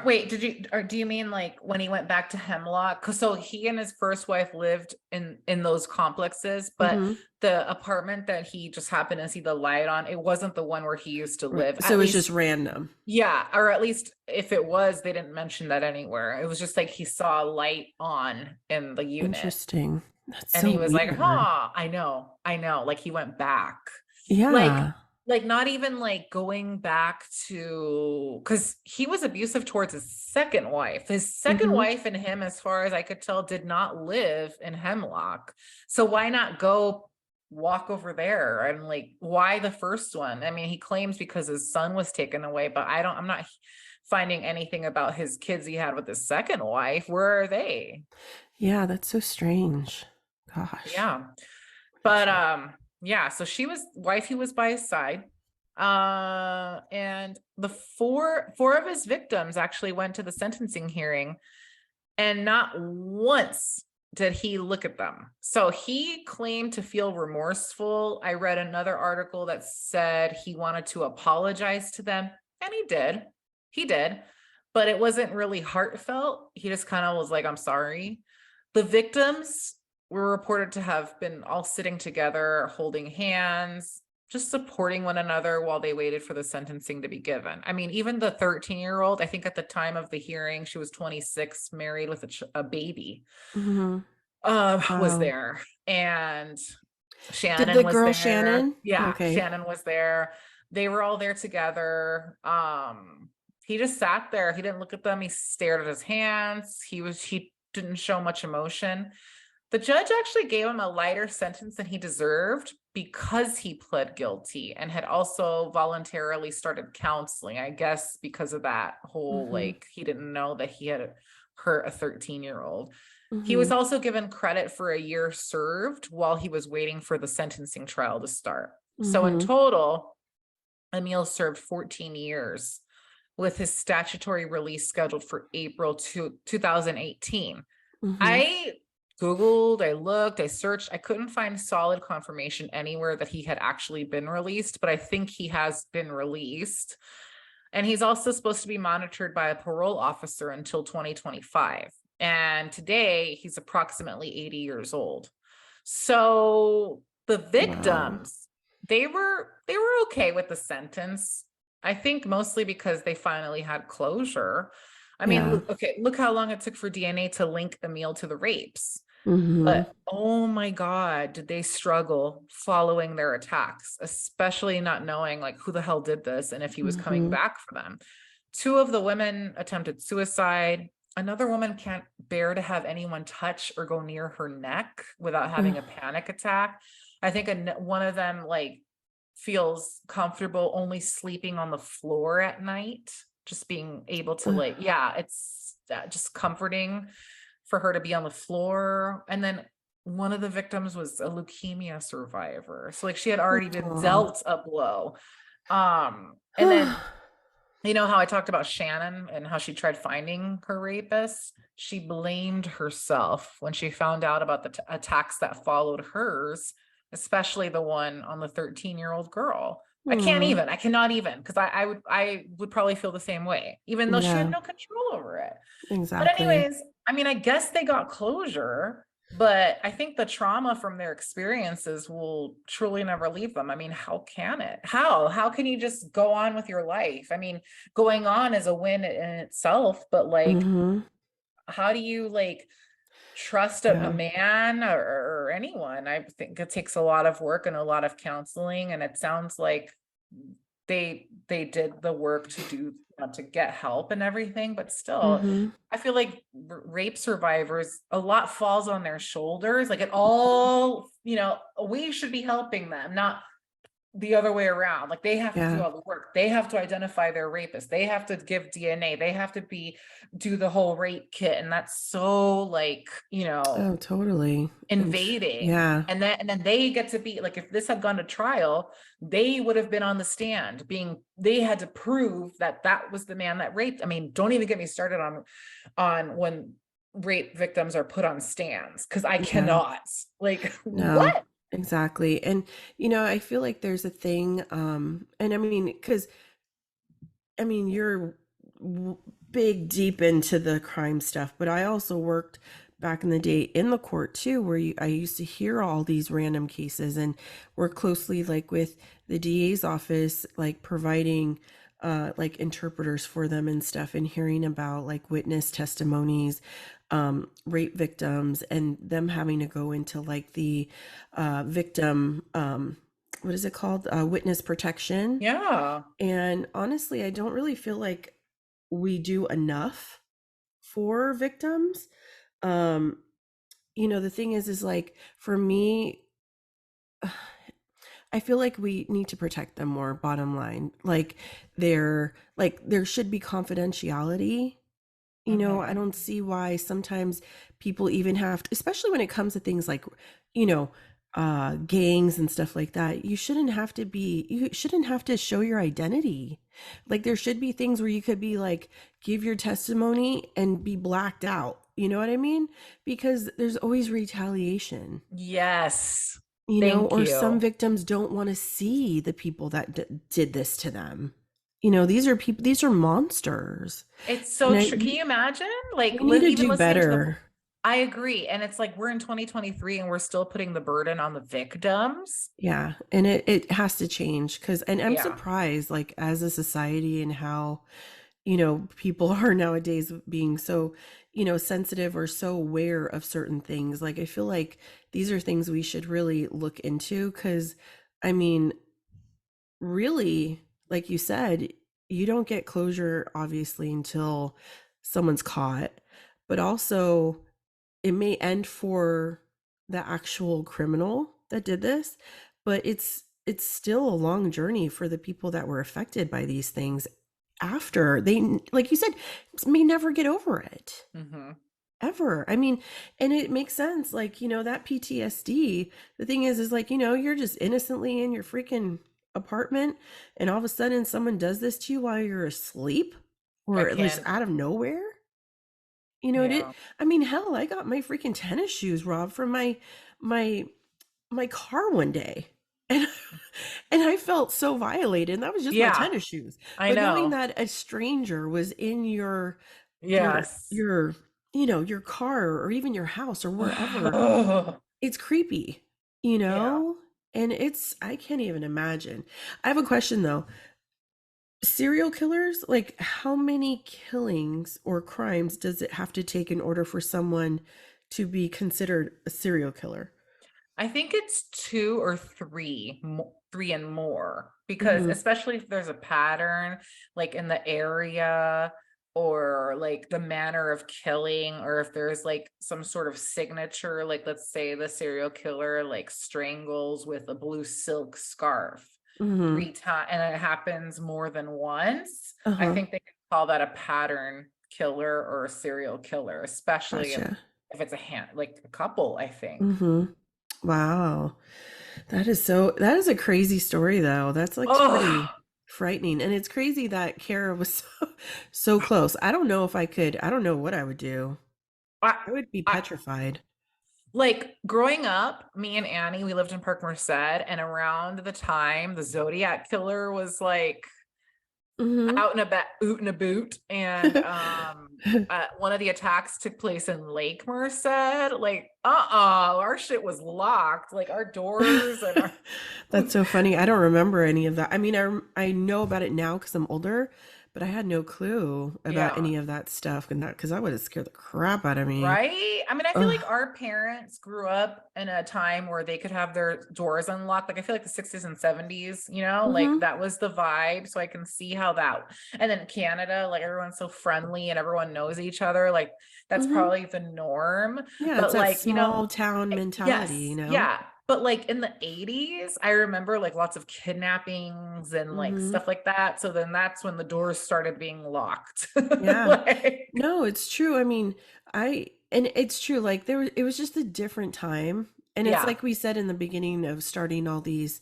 Wait, do you mean like when he went back to Hemlock? Cause so he and his first wife lived in those complexes, but Mhm. the apartment that he just happened to see the light on, it wasn't the one where he used to Right. live. So At it was just least, random. yeah, or at least if it was, they didn't mention that anywhere. It was just like he saw a light on in the unit. Interesting. That's And so he was like, weird. huh, I know. Like he went back. Like, Yeah. like not even like going back to because he was abusive towards his second wife. His second Mhm. wife and him, as far as I could tell, did not live in Hemlock. So why not go walk over there? And like, why the first one? I mean, he claims because his son was taken away, but I'm not finding anything about his kids he had with his second wife. Where are they? Yeah, that's so strange. Gosh. Yeah. But Crazy. yeah, so she was wifey was by his side. And the four of his victims actually went to the sentencing hearing, and not once did he look at them. So he claimed to feel remorseful. I read another article that said he wanted to apologize to them, and he did. He did, but it wasn't really heartfelt. He just kind of was like, I'm sorry. The victims were reported to have been all sitting together, holding hands, just supporting one another while they waited for the sentencing to be given. I mean, even the 13-year-old, I think at the time of the hearing, she was 26, married with a baby, Mhm. was Wow. there. And Did Shannon the was girl there. Shannon? Yeah, Okay. Shannon was there. They were all there together. He just sat there. He didn't look at them. He stared at his hands. He didn't show much emotion. The judge actually gave him a lighter sentence than he deserved because he pled guilty and had also voluntarily started counseling. I guess because of that whole, Mhm. like, he didn't know that he had hurt a 13-year-old. He was Mhm. also given credit for a year served while he was waiting for the sentencing trial to start. So in Mhm. total, Emil served 14 years with his statutory release scheduled for April 2018. Mhm. I Googled, I looked, I searched. I couldn't find solid confirmation anywhere that he had actually been released, but I think he has been released. And he's also supposed to be monitored by a parole officer until 2025. And today he's approximately 80 years old. So the Wow. victims, they were okay with the sentence. I think mostly because they finally had closure. I mean, Yeah. look how long it took for DNA to link Emil to the rapes. Mhm. But oh my God, did they struggle following their attacks, especially not knowing like who the hell did this and if he was coming Mhm. back for them. Two of the women attempted suicide. Another woman can't bear to have anyone touch or go near her neck without having a panic attack. I think one of them like feels comfortable only sleeping on the floor at night, just being able to like, yeah, it's just comforting for her to be on the floor. And then one of the victims was a leukemia survivor. So like she had already been Aw. dealt a blow. And then you know how I talked about Shannon and how she tried finding her rapist? She blamed herself when she found out about the attacks that followed hers, especially the one on the 13-year-old girl. Hmm. I cannot even, because I would probably feel the same way, even though she had Yeah, no control over it. But exactly. anyways, I mean, I guess they got closure, but I think the trauma from their experiences will truly never leave them. I mean, how can it? How can you just go on with your life? I mean, going on is a win in itself, but like, Mhm. how do you like trust a Yeah. man or anyone. I think it takes a lot of work and a lot of counseling, and it sounds like they did the work to do to get help and everything, but still Mm-hmm. I feel like rape survivors, a lot falls on their shoulders. Like it all, we should be helping them, not the other way around. Like they have to do Yeah. all the work. They have to identify their rapist. They have to give DNA. They have to do the whole rape kit. And that's so like, Oh, totally. invading. Yeah. And then they get to be like, if this had gone to trial, they would have been on the stand they had to prove that that was the man that raped. I mean, don't even get me started on when rape victims are put on stands, because I Yeah. cannot, like, No, what? exactly. And I feel like there's a thing, and I mean, because you're big deep into the crime stuff, but I also worked back in the day in the court too, where I used to hear all these random cases and work closely like with the DA's office, like providing like interpreters for them and stuff, and hearing about like witness testimonies, rape victims, and them having to go into like the victim, what is it called, witness protection. Yeah. And honestly, I don't really feel like we do enough for victims. Um, the thing is like for me, I feel like we need to protect them more, bottom line. There should be confidentiality. I Mhm. don't see why sometimes people even have to, especially when it comes to things like, you know, gangs and stuff like that. You shouldn't have to show your identity. Like there should be things where you could be like, give your testimony and be blacked out. You know what I mean? Because there's always retaliation, Yes. Thank or some you. victims don't want to see the people that did this to them. These are monsters. It's And so true. Can you imagine? Like we need to even do listening to better. I agree. And it's like we're in 2023 and we're still putting the burden on the victims. Yeah, and it has to change, because and I'm Yeah. surprised, like as a society, and how people are nowadays being so sensitive or so aware of certain things. Like I feel like these are things we should really look into, because I mean, really, like you said, you don't get closure obviously until someone's caught, but also it may end for the actual criminal that did this, but it's still a long journey for the people that were affected by these things after they, like you said, may never get over it Hmm. ever. I mean, and it makes sense, like that PTSD. The thing is like you're just innocently in your freaking apartment, and all of a sudden someone does this to you while you're asleep, I or just can't. out of nowhere. Yeah. I mean, hell, I got my freaking tennis shoes robbed from my my car one day. And and I felt so violated. And that was just my Yeah. tennis shoes. I But knowing know. that a stranger was in your Yes. your your car, or even your house, or wherever, it's creepy, Yeah. And I can't even imagine. I have a question though. Serial killers, like how many killings or crimes does it have to take in order for someone to be considered a serial killer? I think it's two or three, three and more, because Hmm. especially if there's a pattern, like in the area or like the manner of killing, or if there's like some sort of signature, like let's say the serial killer like strangles with a blue silk scarf Hmm. 3 times and it happens more than once. I Uh-huh. think they can call that a pattern killer or a serial killer, especially if Gotcha. it's like a couple, I think. Hmm. Wow. That is a crazy story though. That's like pretty Oh, frightening. And it's crazy that Kara was so close. I don't know what I would do. I, I would be I petrified. like growing up, me and Annie, we lived in Park Merced, and around the time the Zodiac killer was like Hmm. out and about, oot and a boot, and one of the attacks took place in Lake Merced. Like Our shit was locked. Like our doors and our That's so funny. I don't remember any of that. I mean, I know about it now because I'm older, but I had no clue about yeah. any of that stuff and that because that would have scared the crap out of me. Right? I mean, I feel Ugh. like our parents grew up in a time where they could have their doors unlocked. Like I feel like the 60s and 70s, like Mm-hmm. that was the vibe. So I can see how that, and then Canada, like everyone's so friendly and everyone knows each other. Like that's Mm-hmm. probably the norm. Yeah, it's But that like, small town mentality, yes, you know? yeah. But like in the 80s, I remember like lots of kidnappings and like Mm-hmm. stuff like that. So then that's when the doors started being locked. Yeah. Like, No, it's true. I mean, and it's true. Like it was just a different time. And it's yeah, like we said in the beginning of starting all these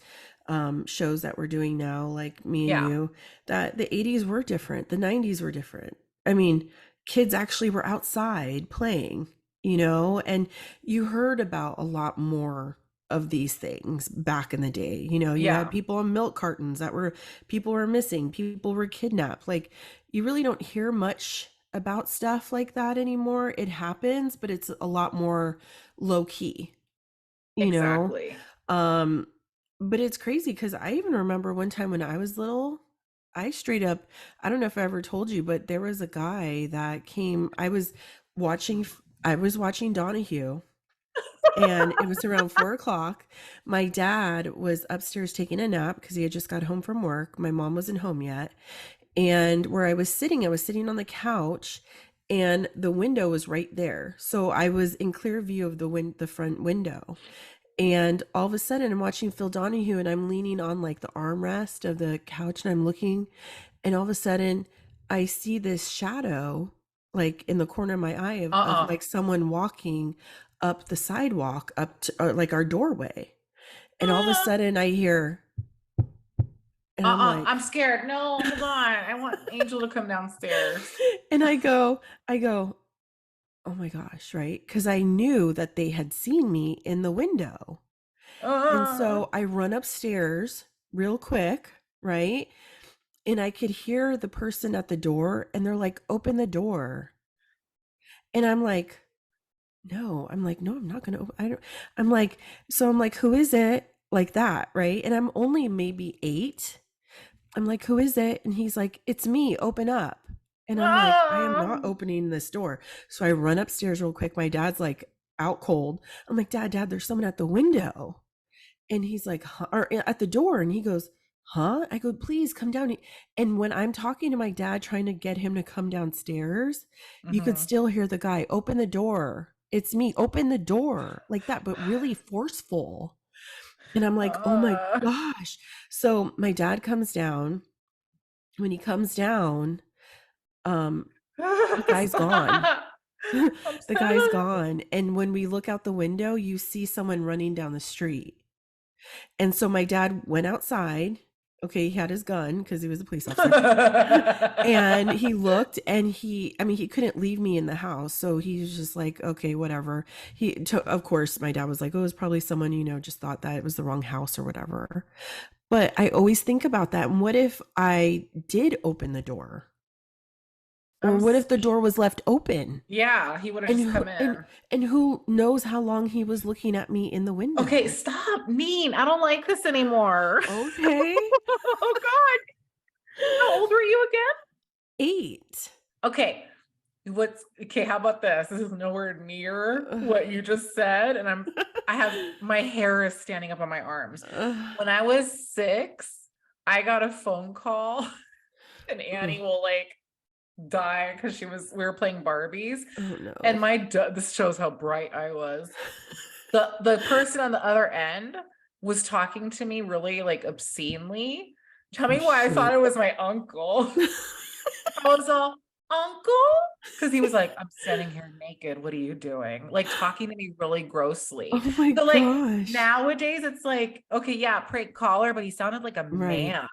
shows that we're doing now, like me and yeah, you, that the 80s were different. The 90s were different. I mean, kids actually were outside playing, and you heard about a lot more of these things back in the day. You had yeah. people on milk cartons people were missing, people were kidnapped. Like you really don't hear much about stuff like that anymore. It happens, but it's a lot more low key, you know? Exactly. Um, but it's crazy because I even remember one time when I was little, I straight up, I don't know if I ever told you, but there was a guy that came, watching, I was watching Donahue and it was around 4 o'clock. My dad was upstairs taking a nap because he had just got home from work. My mom wasn't home yet. And where I was sitting on the couch and the window was right there. So I was in clear view of the front window. And all of a sudden I'm watching Phil Donahue and I'm leaning on like the armrest of the couch and I'm looking and all of a sudden I see this shadow like in the corner of my eye of Uh-uh. like someone walking up the sidewalk up to like our doorway. And all of a sudden I hear and I'm I'm like scared. No, hold on. I want Angel to come downstairs. and I go, oh my gosh, right? Because I knew that they had seen me in the window. And Uh, so I run upstairs real quick, right? And I could hear the person at the door and they're like, open the door. And I'm like, no, I'm not going to open. I'm like, who is it? Like that, right? And I'm only maybe 8. I'm like, who is it? And he's like, it's me, open up. And I'm like, I am not um, opening this door. So I run upstairs real quick. My dad's like out cold. I'm like, Dad, there's someone at the window. And he's like, huh? Or at the door. And he goes, huh? I go, please come down. And when I'm talking to my dad, trying to get him to come downstairs, you could mhm. still hear the guy, open the door. It's me, open the door, like that, but really forceful. And I'm like, oh my Uh, gosh. So my dad comes down. When he comes down, um, the guy's gone. stop. I'm The guy's so gone. And when we look out the window, you see someone running down the street. And so my dad went outside. Okay, he had his gun because he was a police officer. And he looked and he couldn't leave me in the house. So he was just like, okay, whatever. Of course, my dad was like, oh, it was probably someone, just thought that it was the wrong house or whatever. But I always think about that. And what if I did open the door? Or I'm what if s- the door was left open? yeah, he would have And just who, come in. and who knows how long he was looking at me in the Okay, window? stop, mean. I don't like this anymore. Okay. Oh God. How old were you again? 8. Okay. Okay, how about this? This is nowhere near Ugh. what you just said. And I have my hair is standing up on my arms. Ugh. When I was 6, I got a phone call and Mm. Annie will like die because we were playing Barbies. Oh no. And this shows how bright I was. The person on the other end was talking to me really like obscenely. Tell Oh me why I thought shoot. it was my uncle. I was all, uncle? Because he was like, I'm sitting here naked. What are you doing? Like talking to me really grossly. Oh my So like gosh. nowadays it's like, okay, yeah, prank caller, but he sounded like a Right. man.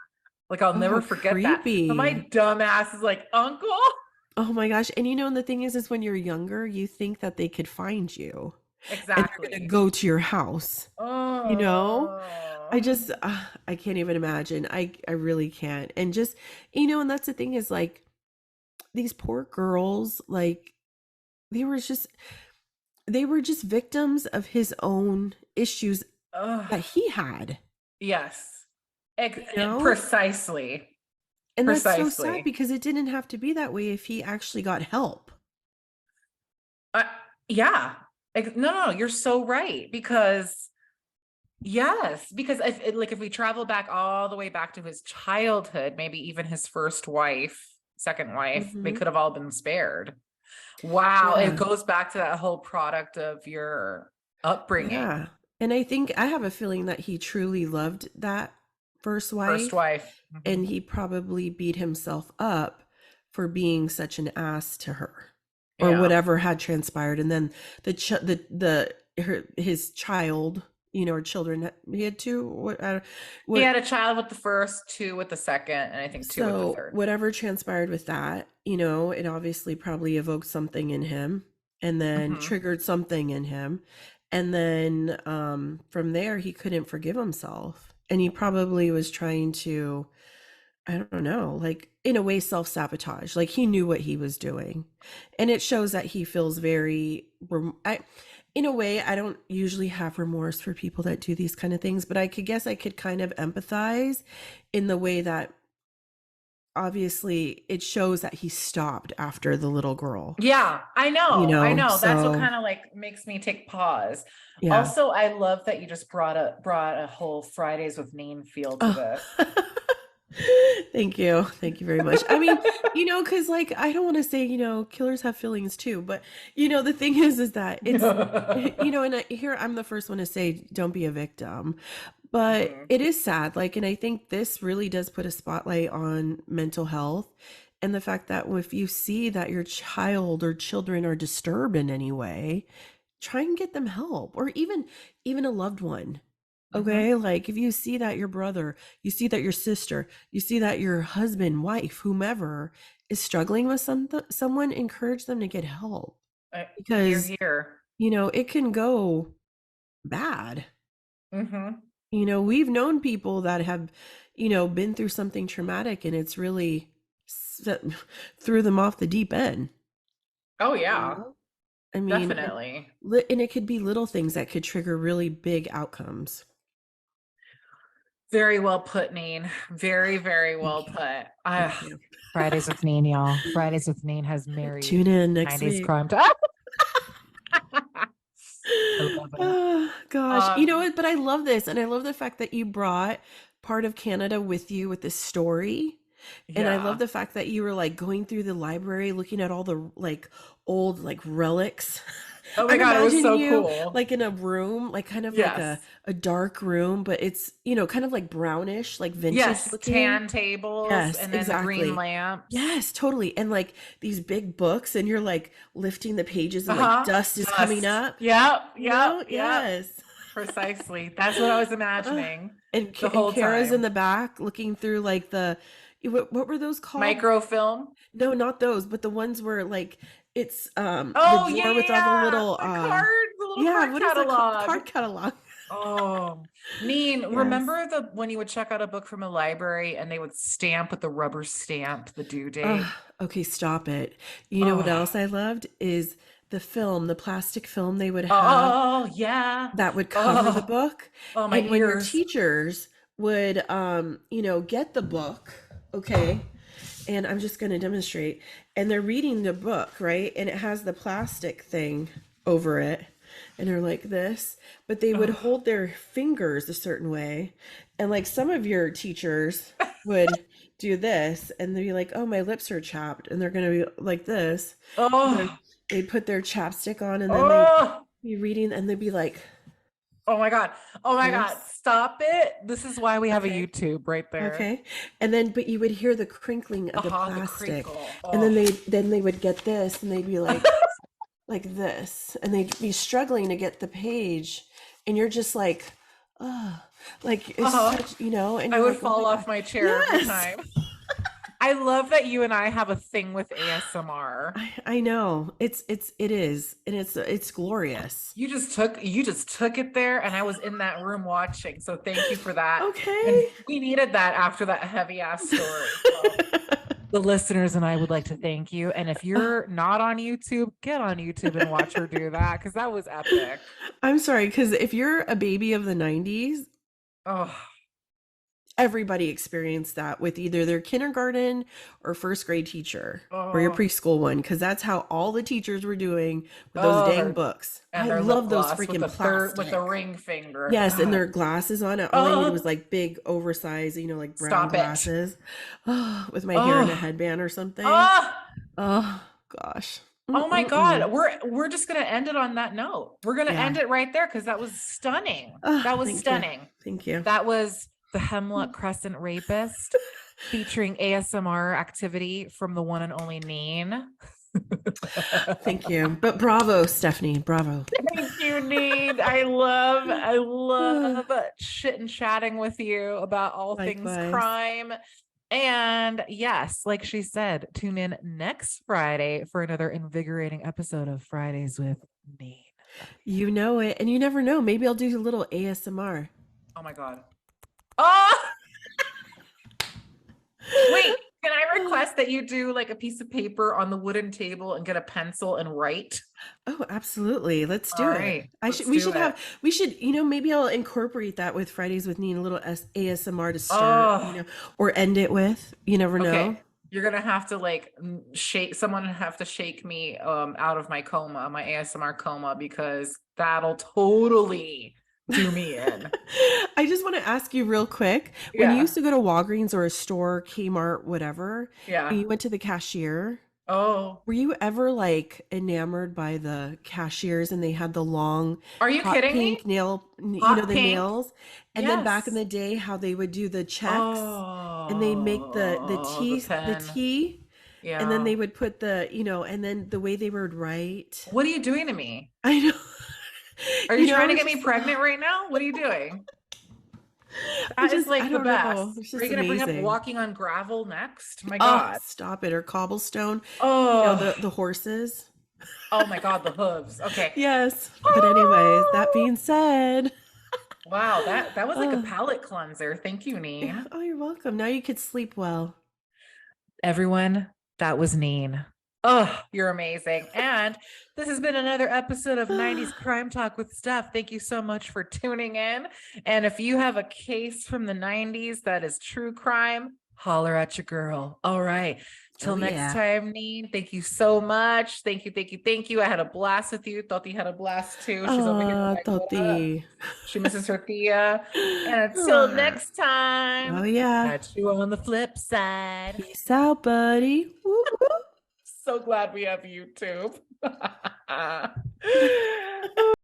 Like I'll Oh, how never forget that. But my creepy. dumb ass is like, uncle? Oh my gosh. And and the thing is when you're younger, you think that they could find you and they're going to Exactly. go to your house. You know? I Oh. just I can't even imagine. I really can't. And just and that's the thing is like these poor girls, like they were just they were just victims of his own issues Ugh. that he had, Yes. you know? Precisely. And that's so sad Precisely. because it didn't have to be that way if he actually got help. Uh, yeah. No, you're so right. Because yes, because if we travel back all the way back to his childhood, maybe even his first wife, second wife, they Mhm. could have all been spared. Wow, it Yeah. goes back to that whole product of your upbringing. Yeah. And I think I have a feeling that he truly loved that first First wife, wife. Mhm. and he probably beat himself up for being such an ass to her or Yeah. whatever had transpired. And then his child, or children, he had two, He what, had a child with the first, two with the second, and I think two with the so third. whatever transpired with that, it obviously probably evoked something in him and then Mhm. triggered something in him. And then from there, he couldn't forgive himself. And he probably was trying to, I don't know, like in a way, self sabotage. Like he knew what he was doing. And it shows that he feels in a way, I don't usually have remorse for people that do these kind of things, but I could kind of empathize in the way that obviously it shows that he stopped after the little girl, Yeah, I know. I know. That's what so kind of like makes me take pause. yeah. Also, I love that you just brought a whole Fridays with Neen feel to Oh. this. Thank you very much. I mean, because like I don't want to say, killers have feelings too, but the thing is that it's and here I'm the first one to say don't be a victim, but Mhm. it is sad, like, and I think this really does put a spotlight on mental health and the fact that if you see that your child or children are disturbed in any way, try and get them help, or even a loved one. Mhm. Okay, like if you see that your brother, you see that your sister, you see that your husband, wife, whomever is struggling with someone, encourage them to get help, Here, because here. it can go bad. Mhm. We've known people that have, been through something traumatic and it's really set, threw them off the deep end. Oh You yeah, know? I mean, definitely. and it could be little things that could trigger really big outcomes. Very well put, Neen. Very, very well Thank you. put. Thank you. Fridays with Neen, y'all. Fridays with Neen has married Tune in next 90s week. crime time. I love it. Oh, gosh. You know Um, what? But I love this. And I love the fact that you brought part of Canada with you with this story. And I love yeah. the fact that you were like going through the library, looking at all the like old like relics. Oh my I'm God, it was imagining so you cool. like in a room, like kind of like Yes. a dark room, but it's, kind of like brownish, like vintage Yes. looking. Tan tables Yes, and then the green exactly. lamps. Yes, totally. And like these big books, and you're like lifting the pages and like Uh-huh. dust is coming Dust. up, Yep. Yep. Yep. Yes. Precisely. That's what I was Uh, imagining and the and whole Kara's in time. the back looking through like what were those called? Microfilm. No, not those, but the ones where like it's the Oh drawer with all the yeah. little The card, the little yeah, card what is the catalog. card catalog? Oh, Neen, Yes. remember when you would check out a book from a library and they would stamp with the rubber stamp the due date? Okay, stop it. You know what Oh, else I loved is the plastic film they would have oh yeah. that would cover the Oh, book. oh, my And when your ears. teachers would get the book, okay, and I'm just going to demonstrate, and they're reading the book, right, and it has the plastic thing over it, and they're like this, but they would Oh. hold their fingers a certain way, and like some of your teachers would do this, and they'd be like, oh, my lips are chapped, and they're going to be like this, and then Oh, they'd put their chapstick on, and then they'd oh, be reading, and they'd be like oh my God. Oh my God. this. Stop it. This is why we have a Okay. YouTube right there. Okay. And then but you would hear the crinkling of the Uh-huh, the plastic. crinkle. And then Oh. they would get this, and they'd be like this, and they'd be struggling to get the page, and you're just like, oh, like it's Uh-huh. such, and I you're would like, oh fall my off God. my chair every Yes. time. I love that you and I have a thing with ASMR. I know. It is, and it's glorious. You just took it there, and I was in that room watching. So thank you for that. And Okay. we needed that after that heavy ass story. So The listeners and I would like to thank you. And if you're not on YouTube, get on YouTube and watch her do that because that was epic. I'm sorry, because if you're a baby of the 90s, Oh, everybody experienced that with either their kindergarten or first grade teacher or your oh, preschool one, because that's how all the teachers were doing with those oh, dang books. and I their lip love those gloss freaking with the plastic. ring finger. Yes, and God. their glasses on it. All I needed Oh, was like big, oversized, like brown stop it. glasses. Oh, with my hair in a Oh, headband or something. oh, Oh, gosh. oh my Mm-mm-mm. God. We're just gonna end it on that note. We're gonna Yeah. end it right there because that was stunning. Oh, That was thank you. stunning. Thank you. That was the Hemlock Crescent Rapist featuring ASMR activity from the one and only Neen. Thank you. But bravo, Stephanie. Bravo. Thank you, Neen. I love shit and chatting with you about all things Likewise. crime. And yes, like she said, tune in next Friday for another invigorating episode of Fridays with Neen. You know it, and you never know. Maybe I'll do a little ASMR. Oh my God. Oh, wait. Can I request that you do like a piece of paper on the wooden table and get a pencil and write? Oh, absolutely. Let's do All it. right, We should, maybe I'll incorporate that with Fridays with Neen, a little ASMR to start, Oh, or end it with. You never know. okay. You're gonna have to like someone have to shake me out of my coma, my ASMR coma, because that'll totally do me in. I just want to ask you real quick. When you Yeah. used to go to Walgreens or a store, Kmart, whatever, Yeah. and you went to the cashier, Oh, were you ever like enamored by the cashiers and they had the long are you hot kidding me? pink nail, Hot the pink? nails? And then back in Yes. the day, how they would do the checks and they make the Oh, the pen. T, and then Yeah. they would put the, and then the way they would write. What are you doing to me? I know. Are you trying to it's get me just, pregnant right now? What are you doing? I That is like the don't know. best. It's Are just you gonna bring up amazing. walking on gravel next? My Oh, God. stop it. Or cobblestone, Oh, the horses. oh my God, the hooves. Okay. Yes. But anyways, that being said, Wow, that was like a oh, palate cleanser. Thank you, yeah. Neen. Oh, you're welcome. Now you could sleep well. Everyone, that was Neen. Oh, you're amazing. And this has been another episode of 90s Crime Talk with Stef. Thank you so much for tuning in. And if you have a case from the 90s that is true crime, holler at your girl. All right. Till Oh, next yeah. time, Neen. Thank you so much. Thank you, thank you, thank you. I had a blast with you. Thought you had a blast too. She's over here like, what up? Toti. She misses her Thea. And until next time, Oh, yeah. catch you on the flip side. Peace out, buddy. Woo, woo. So glad we have YouTube.